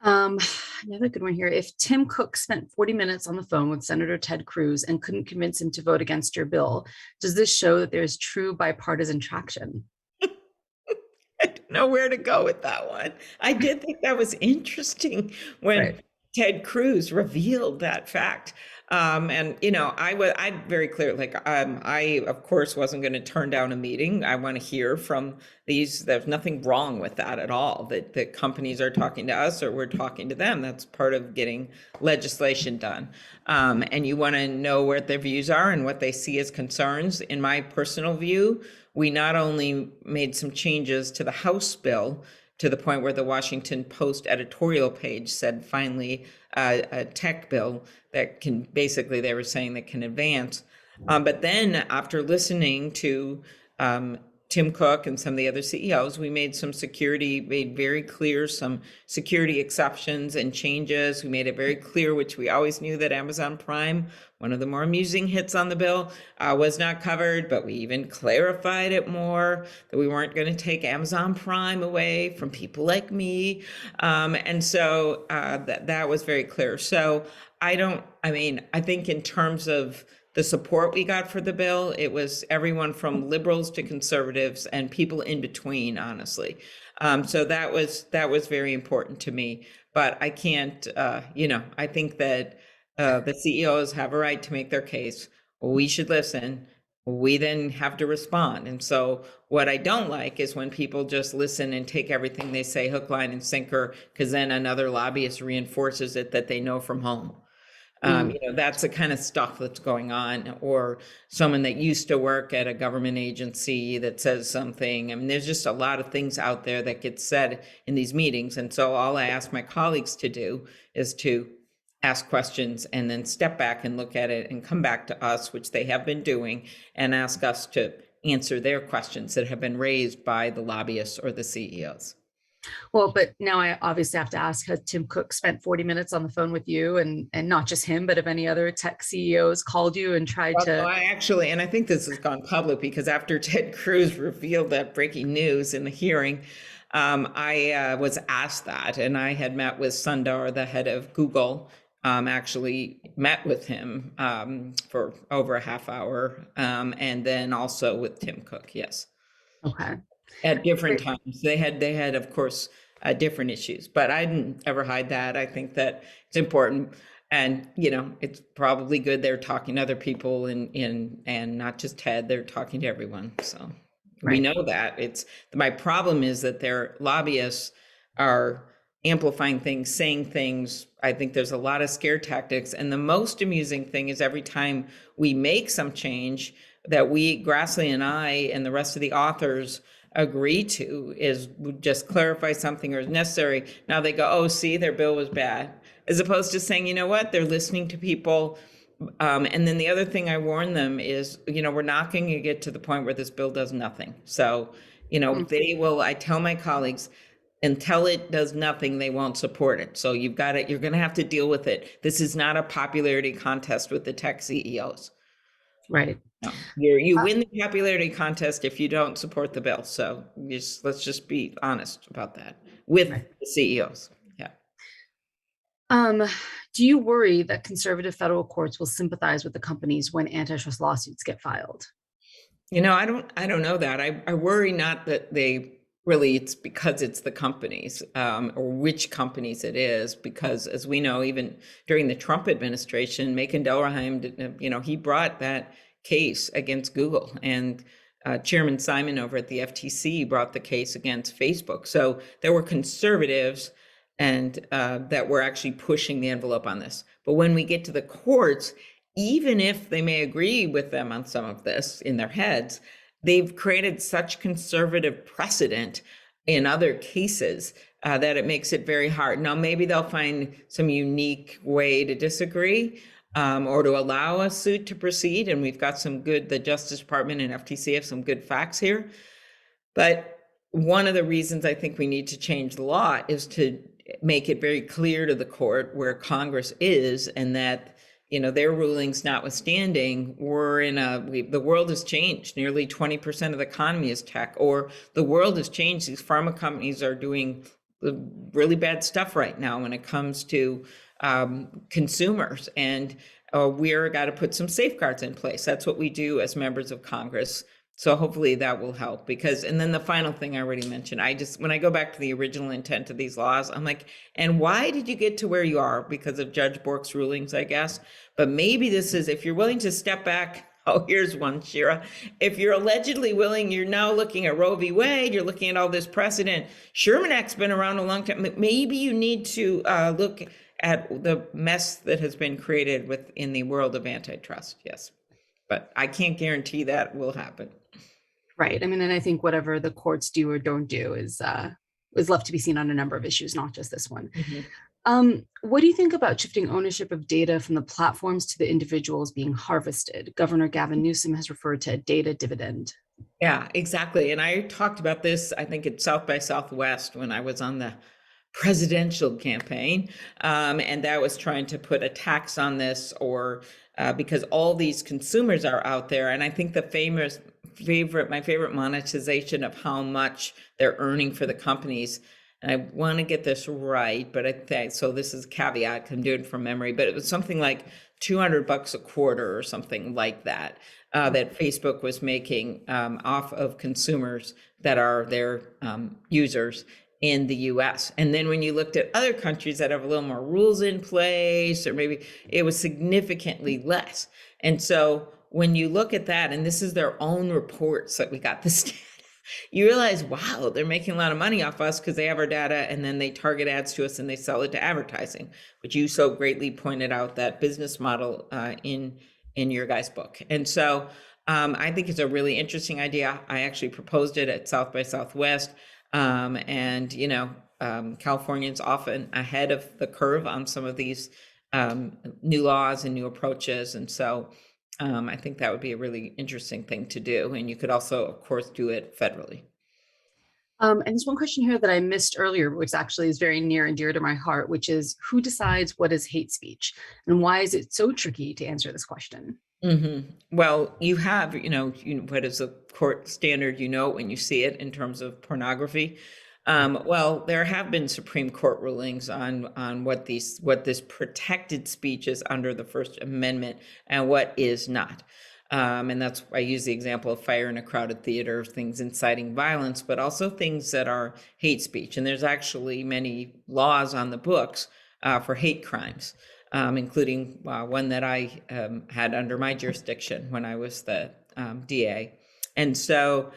B: Another good one here. If Tim Cook spent 40 minutes on the phone with Senator Ted Cruz and couldn't convince him to vote against your bill, does this show that there's true bipartisan traction?
C: I don't know where to go with that one. I did think that was interesting when Ted Cruz revealed that fact. And I'm very clear, I of course wasn't going to turn down a meeting. I want to hear from these. There's nothing wrong with that at all, that the companies are talking to us or we're talking to them. That's part of getting legislation done. And you want to know where their views are and what they see as concerns. In my personal view, we not only made some changes to the House bill to the point where the Washington Post editorial page said, finally, a tech bill that can, basically they were saying, that can advance. But then after listening to Tim Cook and some of the other CEOs, we made very clear some security exceptions and changes. We made it very clear, which we always knew, that Amazon Prime, one of the more amusing hits on the bill, was not covered, but we even clarified it more, that we weren't going to take Amazon Prime away from people like me. And so that was very clear. So I think in terms of the support we got for the bill, it was everyone from liberals to conservatives and people in between, honestly. So that was very important to me. But I can't, I think that the CEOs have a right to make their case. We should listen. We then have to respond. And so what I don't like is when people just listen and take everything they say hook, line, and sinker, because then another lobbyist reinforces it that they know from home. That's the kind of stuff that's going on, or someone that used to work at a government agency that says something. I mean, there's just a lot of things out there that get said in these meetings. And so all I ask my colleagues to do is to ask questions and then step back and look at it and come back to us, which they have been doing, and ask us to answer their questions that have been raised by the lobbyists or the CEOs.
B: Well, but now I obviously have to ask, has Tim Cook spent 40 minutes on the phone with you, and not just him, but if any other tech CEOs called you and tried to?
C: I actually, and I think this has gone public because after Ted Cruz revealed that breaking news in the hearing, I was asked that, and I had met with Sundar, the head of Google, actually met with him for over a half hour, and then also with Tim Cook. Yes.
B: Okay.
C: At different times. They had, of course, different issues, but I didn't ever hide that. I think that it's important. And, it's probably good they're talking to other people and not just Ted, they're talking to everyone. So we know that. My problem is that their lobbyists are amplifying things, saying things. I think there's a lot of scare tactics. And the most amusing thing is every time we make some change that Grassley and I and the rest of the authors agree to is just clarify something or is necessary. Now they go, oh, see, their bill was bad, as opposed to saying, you know what, they're listening to people. And then the other thing I warn them is, we're not going to get to the point where this bill does nothing. So, I tell my colleagues, until it does nothing, they won't support it. So you're going to have to deal with it. This is not a popularity contest with the tech CEOs.
B: Right.
C: No, you win the popularity contest if you don't support the bill. So let's just be honest about that with the CEOs. Yeah.
B: Do you worry that conservative federal courts will sympathize with the companies when antitrust lawsuits get filed?
C: I don't know that. I worry not that it's because it's the companies or which companies it is, because as we know, even during the Trump administration, Macon Delrahim, he brought that case against Google, and Chairman Simon over at the FTC brought the case against Facebook. So there were conservatives and that were actually pushing the envelope on this. But when we get to the courts, even if they may agree with them on some of this in their heads, they've created such conservative precedent in other cases that it makes it very hard. Now, maybe they'll find some unique way to disagree, or to allow a suit to proceed. And we've got the Justice Department and FTC have some good facts here. But one of the reasons I think we need to change the law is to make it very clear to the court where Congress is, and that, their rulings notwithstanding, the world has changed. Nearly 20% of the economy is tech, or the world has changed. These pharma companies are doing really bad stuff right now when it comes to consumers, and we're got to put some safeguards in place. That's what we do as members of Congress. So hopefully that will help, and then the final thing I already mentioned, when I go back to the original intent of these laws, I'm like, and why did you get to where you are? Because of Judge Bork's rulings, I guess. But maybe this is, if you're willing to step back. Oh, here's one, Shira. If you're allegedly willing, you're now looking at Roe v. Wade, you're looking at all this precedent. Sherman Act's been around a long time. Maybe you need to look at the mess that has been created within the world of antitrust. Yes, but I can't guarantee that will happen.
B: Right. I mean, and I think whatever the courts do or don't do is left to be seen on a number of issues, not just this one. Mm-hmm. What do you think about shifting ownership of data from the platforms to the individuals being harvested? Governor Gavin Newsom has referred to a data dividend.
C: Yeah, exactly. And I talked about this, I think, at South by Southwest when I was on the presidential campaign. And that was trying to put a tax on this, or because all these consumers are out there. And I think my favorite monetization of how much they're earning for the companies. And I want to get this right, but I think, so this is a caveat, I'm doing it from memory, but it was something like $200 a quarter or something like that, that Facebook was making off of consumers that are their users in the US. And then when you looked at other countries that have a little more rules in place, or maybe it was significantly less. And so when you look at that, and this is their own reports that we got this data, You realize, wow, they're making a lot of money off us because they have our data and then they target ads to us and they sell it to advertising, which you so greatly pointed out that business model in your guys' book. And so I think it's a really interesting idea. I actually proposed it at South by Southwest. And, Californians often ahead of the curve on some of these new laws and new approaches. And so I think that would be a really interesting thing to do. And you could also, of course, do it federally.
B: And there's one question here that I missed earlier, which actually is very near and dear to my heart, which is who decides what is hate speech and why is it so tricky to answer this question?
C: Well, you have, what is a court standard, when you see it in terms of pornography. Well, there have been Supreme Court rulings on what this protected speech is under the First Amendment and what is not. And that's why I use the example of fire in a crowded theater, things inciting violence, but also things that are hate speech. And there's actually many laws on the books for hate crimes, including one that I had under my jurisdiction when I was the DA. And so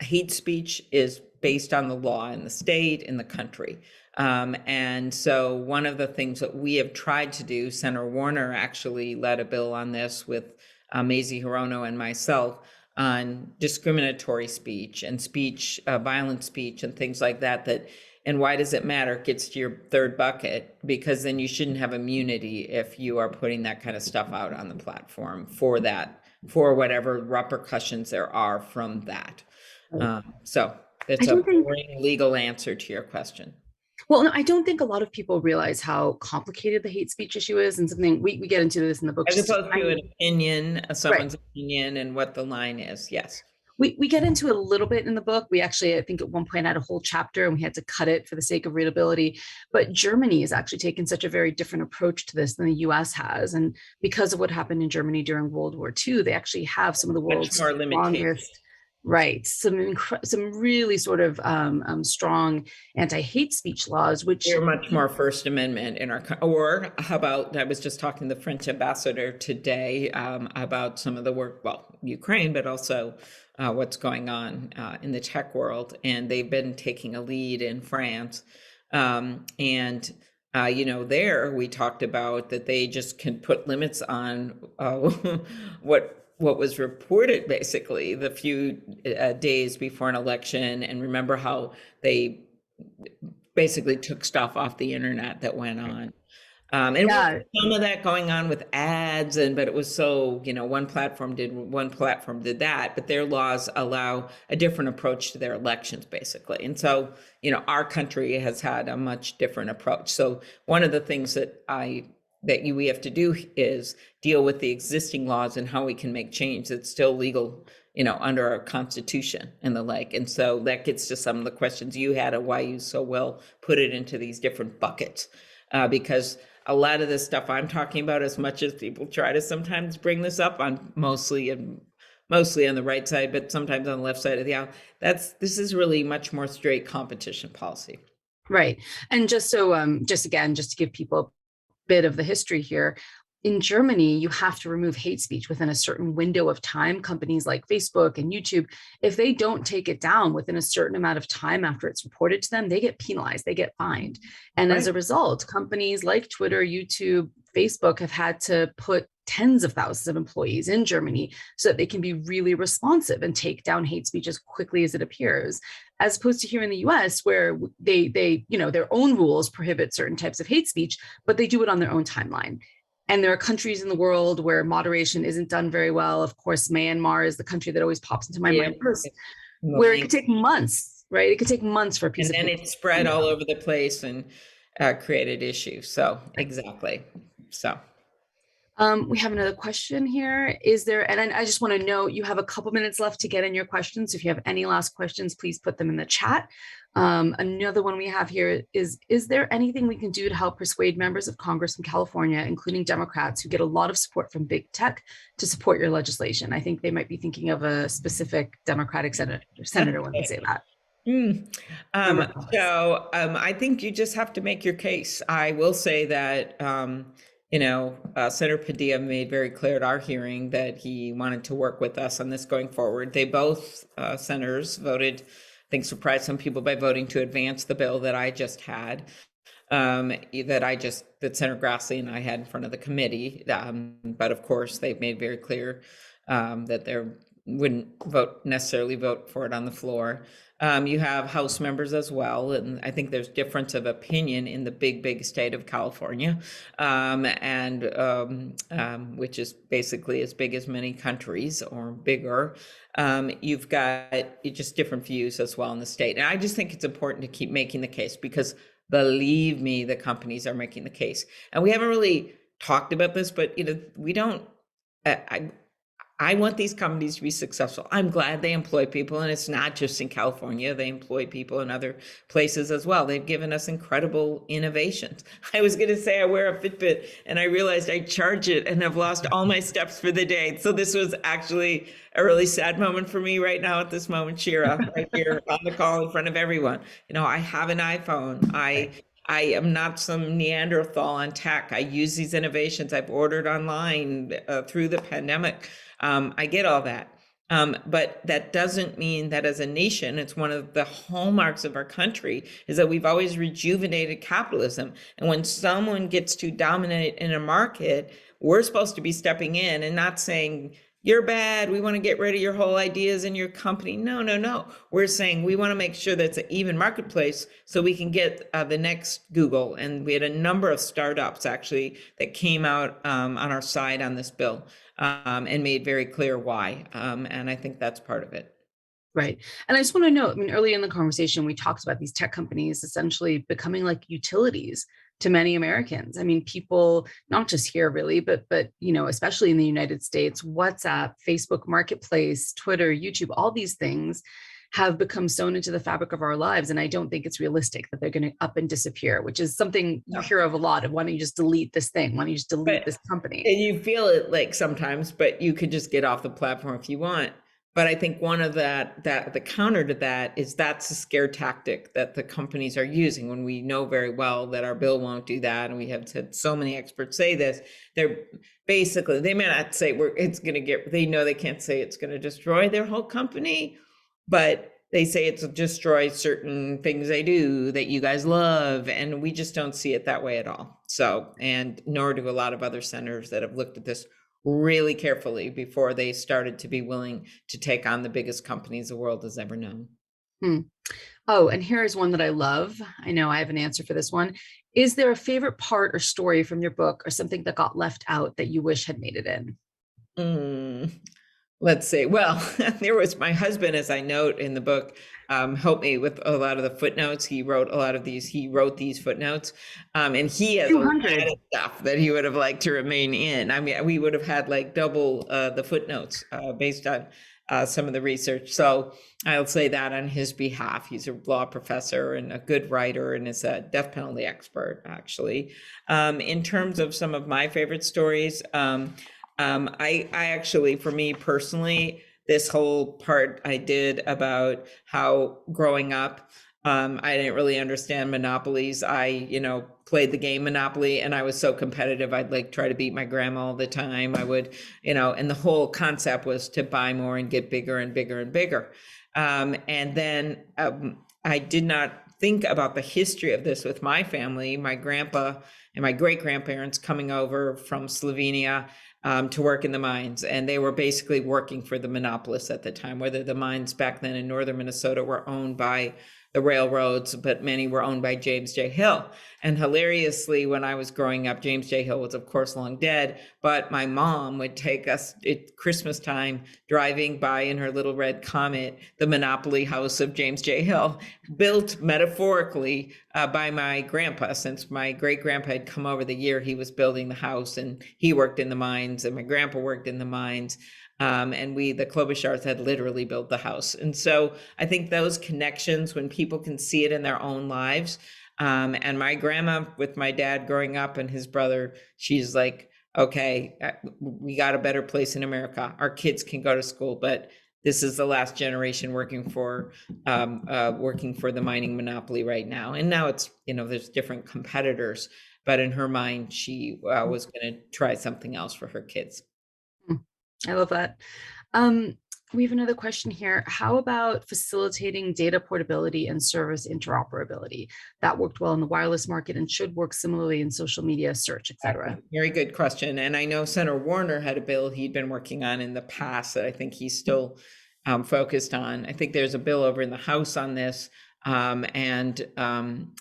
C: hate speech is based on the law in the state, in the country. And so one of the things that we have tried to do, Senator Warner actually led a bill on this with Mazie Hirono and myself on discriminatory speech and speech, violent speech and things like that, and why does it matter? It gets to your third bucket, because then you shouldn't have immunity if you are putting that kind of stuff out on the platform for whatever repercussions there are from that. So it's a boring legal answer to your question.
B: Well, no, I don't think a lot of people realize how complicated the hate speech issue is, and something we get into this in the book.
C: As opposed to an opinion, someone's opinion, and what the line is. Yes.
B: We get into it a little bit in the book. We actually, I think at one point had a whole chapter and we had to cut it for the sake of readability. But Germany has actually taken such a very different approach to this than the US has. And because of what happened in Germany during World War II, they actually have some of the world's strongest, some really sort of strong anti-hate speech laws, which
C: are much more First Amendment in our, or how about, I was just talking to the French ambassador today about some of the work, Ukraine, but also what's going on in the tech world. And they've been taking a lead in France. There we talked about that they just can put limits on what was reported basically the few days before an election, and remember how they basically took stuff off the internet that went on. Some of that going on with ads, but it was so, one platform did that, but their laws allow a different approach to their elections basically. And so, our country has had a much different approach. So one of the things that we have to do is deal with the existing laws and how we can make change that's still legal, under our Constitution and the like. And so that gets to some of the questions you had and why you so well put it into these different buckets, because a lot of this stuff I'm talking about, as much as people try to sometimes bring this up on mostly on the right side, but sometimes on the left side of the aisle, this is really much more straight competition policy.
B: Right. And just to give people a bit of the history here, in Germany, you have to remove hate speech within a certain window of time. Companies like Facebook and YouTube, if they don't take it down within a certain amount of time after it's reported to them, they get penalized, they get fined. And as a result, companies like Twitter, YouTube, Facebook have had to put tens of thousands of employees in Germany so that they can be really responsive and take down hate speech as quickly as it appears, as opposed to here in the US, where they their own rules prohibit certain types of hate speech, but they do it on their own timeline. And there are countries in the world where moderation isn't done very well. Of course, Myanmar is the country that always pops into my mind first, where it could take months, right? It could take months for a piece of paper.
C: And then it spread all over the place and created issues. So exactly. So.
B: We have another question here. And I just want to note, you have a couple minutes left to get in your questions. If you have any last questions, please put them in the chat. Another one we have here is there anything we can do to help persuade members of Congress from California, including Democrats who get a lot of support from big tech, to support your legislation? I think they might be thinking of a specific Democratic senator when they say that.
C: I think you just have to make your case. I will say that, Senator Padilla made very clear at our hearing that he wanted to work with us on this going forward. They both, senators, voted, I think surprised some people by voting to advance the bill that I just had, that Senator Grassley and I had in front of the committee. But of course, they've made very clear that they wouldn't necessarily vote for it on the floor. You have House members as well, and I think there's difference of opinion in the big state of California, which is basically as big as many countries or bigger. You've got just different views as well in the state. And I just think it's important to keep making the case, because believe me, the companies are making the case. And we haven't really talked about this, but we don't, I want these companies to be successful. I'm glad they employ people, and it's not just in California. They employ people in other places as well. They've given us incredible innovations. I was going to say I wear a Fitbit, and I realized I charge it and I've lost all my steps for the day. So this was actually a really sad moment for me right now at this moment, Shira, right here on the call in front of everyone. I have an iPhone. I am not some Neanderthal on tech. I use these innovations. I've ordered online through the pandemic. I get all that. But that doesn't mean that as a nation, it's one of the hallmarks of our country is that we've always rejuvenated capitalism. And when someone gets to dominate in a market, we're supposed to be stepping in and not saying, you're bad, we want to get rid of your whole ideas in your company. No. We're saying we want to make sure that it's an even marketplace so we can get the next Google. And we had a number of startups actually that came out on our side on this bill and made very clear why. And I think that's part of it.
B: Right. And I just want to know, early in the conversation, we talked about these tech companies essentially becoming like utilities to many Americans. People, not just here really, but especially in the United States, WhatsApp, Facebook Marketplace, Twitter, YouTube, all these things have become sewn into the fabric of our lives. And I don't think it's realistic that they're going to up and disappear, which is something you hear of a lot of, why don't you just delete this thing? Why don't you just delete this company?
C: And you feel it like sometimes, but you could just get off the platform if you want. But I think one of that the counter to that is that's a scare tactic that the companies are using when we know very well that our bill won't do that. And we have had so many experts say this. They're basically, they may not say they know they can't say it's going to destroy their whole company, but they say it's destroy certain things they do that you guys love. And we just don't see it that way at all. So, and nor do a lot of other senators that have looked at this really carefully before they started to be willing to take on the biggest companies the world has ever known.
B: Oh, and here's one that I love. I know I have an answer for this one. Is there a favorite part or story from your book or something that got left out that you wish had made it in?
C: Let's see. Well, there was my husband, as I note in the book, helped me with a lot of the footnotes. He wrote a lot of these. He wrote these footnotes, and he has 200. A lot of stuff that he would have liked to remain in. We would have had like double the footnotes based on some of the research. So I'll say that on his behalf. He's a law professor and a good writer, and is a death penalty expert, actually. In terms of some of my favorite stories. I actually, for me personally, this whole part I did about how growing up, I didn't really understand monopolies. I, played the game Monopoly, and I was so competitive. I'd like try to beat my grandma all the time. I would, and the whole concept was to buy more and get bigger and bigger and bigger. And then I did not think about the history of this with my family, my grandpa and my great grandparents coming over from Slovenia to work in the mines. And they were basically working for the monopolists at the time, whether the mines back then in northern Minnesota were owned by the railroads, but many were owned by James J. Hill. And hilariously, when I was growing up, James J. Hill was, of course, long dead, but my mom would take us at Christmas time, driving by in her little red Comet, the Monopoly house of James J. Hill, built metaphorically by my grandpa, since my great grandpa had come over the year he was building the house, and he worked in the mines, and my grandpa worked in the mines. And the Klobuchars had literally built the house. And so I think those connections, when people can see it in their own lives, and my grandma with my dad growing up and his brother, she's like, okay, we got a better place in America. Our kids can go to school, but this is the last generation working for the mining monopoly right now. And now it's, there's different competitors. but in her mind, she was going to try something else for her kids.
B: I love that. We have another question here. How about facilitating data portability and service interoperability? That worked well in the wireless market and should work similarly in social media, search, et cetera.
C: Very good question. And I know Senator Warner had a bill he'd been working on in the past that I think he's still focused on. I think there's a bill over in the House on this.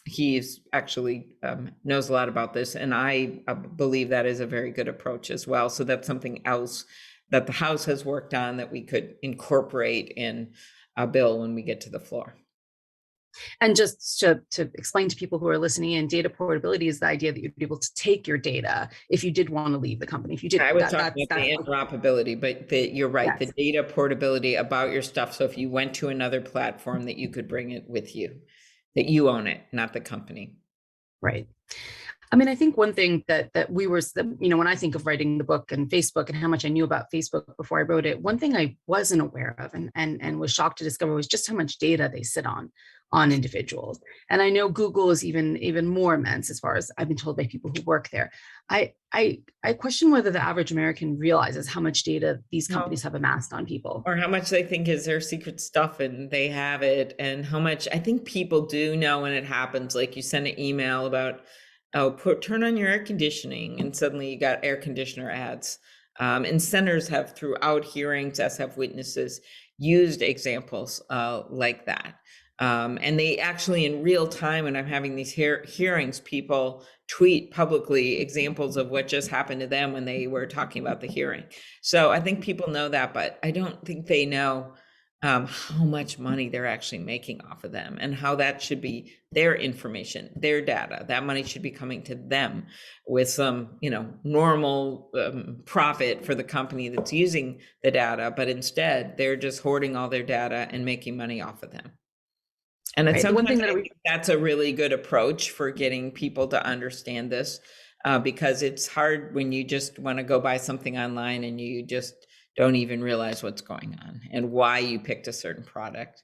C: He's actually knows a lot about this. And I believe that is a very good approach as well. So that's something else that the House has worked on that we could incorporate in a bill when we get to the floor.
B: And just to explain to people who are listening in, data portability is the idea that you'd be able to take your data if you did want to leave the company. If you did,
C: I was talking about the interoperability, but you're right, yes. The data portability about your stuff. So if you went to another platform, that you could bring it with you, that you own it, not the company.
B: Right. I mean, I think one thing that we were, when I think of writing the book and Facebook and how much I knew about Facebook before I wrote it, one thing I wasn't aware of and was shocked to discover was just how much data they sit on individuals. And I know Google is even more immense, as far as I've been told by people who work there. I question whether the average American realizes how much data these companies have amassed on people,
C: or how much they think is their secret stuff and they have it, and how much I think people do know when it happens. Like you send an email about, turn on your air conditioning, and suddenly you got air conditioner ads. And senators have, throughout hearings, as have witnesses, used examples like that. And they actually, in real time, when I'm having these hearings, people tweet publicly examples of what just happened to them when they were talking about the hearing. So I think people know that, but I don't think they know how much money they're actually making off of them, and how that should be their information, their data. That money should be coming to them with some, normal profit for the company that's using the data, but instead they're just hoarding all their data and making money off of them. And it's one thing that's a really good approach for getting people to understand this, because it's hard when you just want to go buy something online and you just don't even realize what's going on and why you picked a certain product.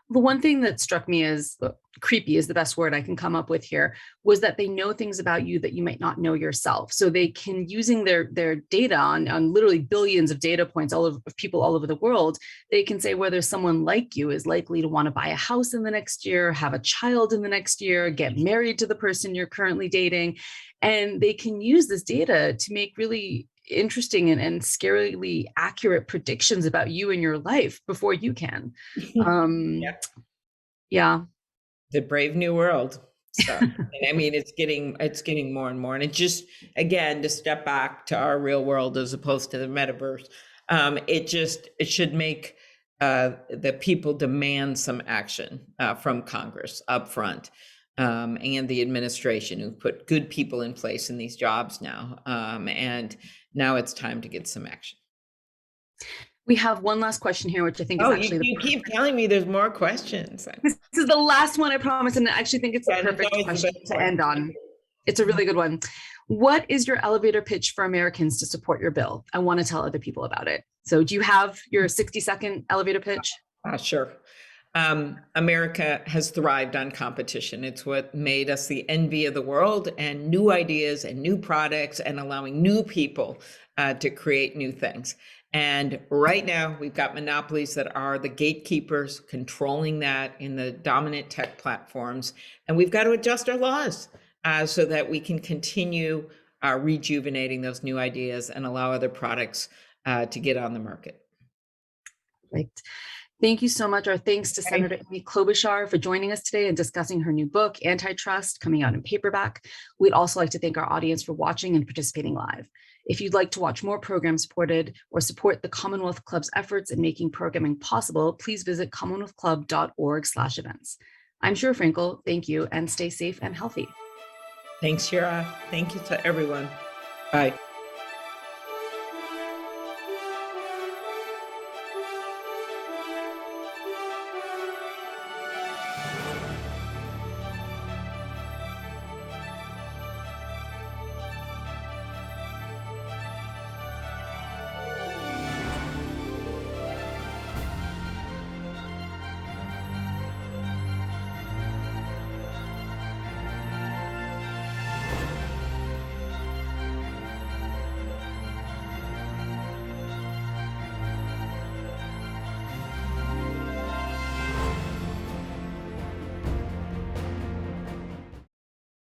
B: The one thing that struck me as creepy is the best word I can come up with here, was that they know things about you that you might not know yourself. So they can, using their data on literally billions of data points of people all over the world, they can say whether someone like you is likely to want to buy a house in the next year, have a child in the next year, get married to the person you're currently dating. And they can use this data to make really interesting and scarily accurate predictions about you and your life before you can. Yeah.
C: The brave new world. So, I mean, it's getting more and more. And it just, again, to step back to our real world as opposed to the metaverse, it should make the people demand some action from Congress up front. And the administration, who put good people in place in these jobs now. And now it's time to get some action.
B: We have one last question here, which I think is actually
C: you keep telling me there's more questions.
B: This is the last one, I promise, and I actually think it's a perfect question to end on. It's a really good one. What is your elevator pitch for Americans to support your bill? I want to tell other people about it. So do you have your 60-second elevator pitch?
C: Sure. America has thrived on competition. It's what made us the envy of the world, and new ideas and new products, and allowing new people to create new things. And right now we've got monopolies that are the gatekeepers controlling that in the dominant tech platforms. And we've got to adjust our laws so that we can continue rejuvenating those new ideas and allow other products to get on the market.
B: Perfect. Thank you so much. Our thanks to Senator Amy Klobuchar for joining us today and discussing her new book, Antitrust, coming out in paperback. We'd also like to thank our audience for watching and participating live. If you'd like to watch more programs supported or support the Commonwealth Club's efforts in making programming possible, please visit commonwealthclub.org/events. I'm Shira Frankel. Thank you, and stay safe and healthy.
C: Thanks, Shira. Thank you to everyone. Bye.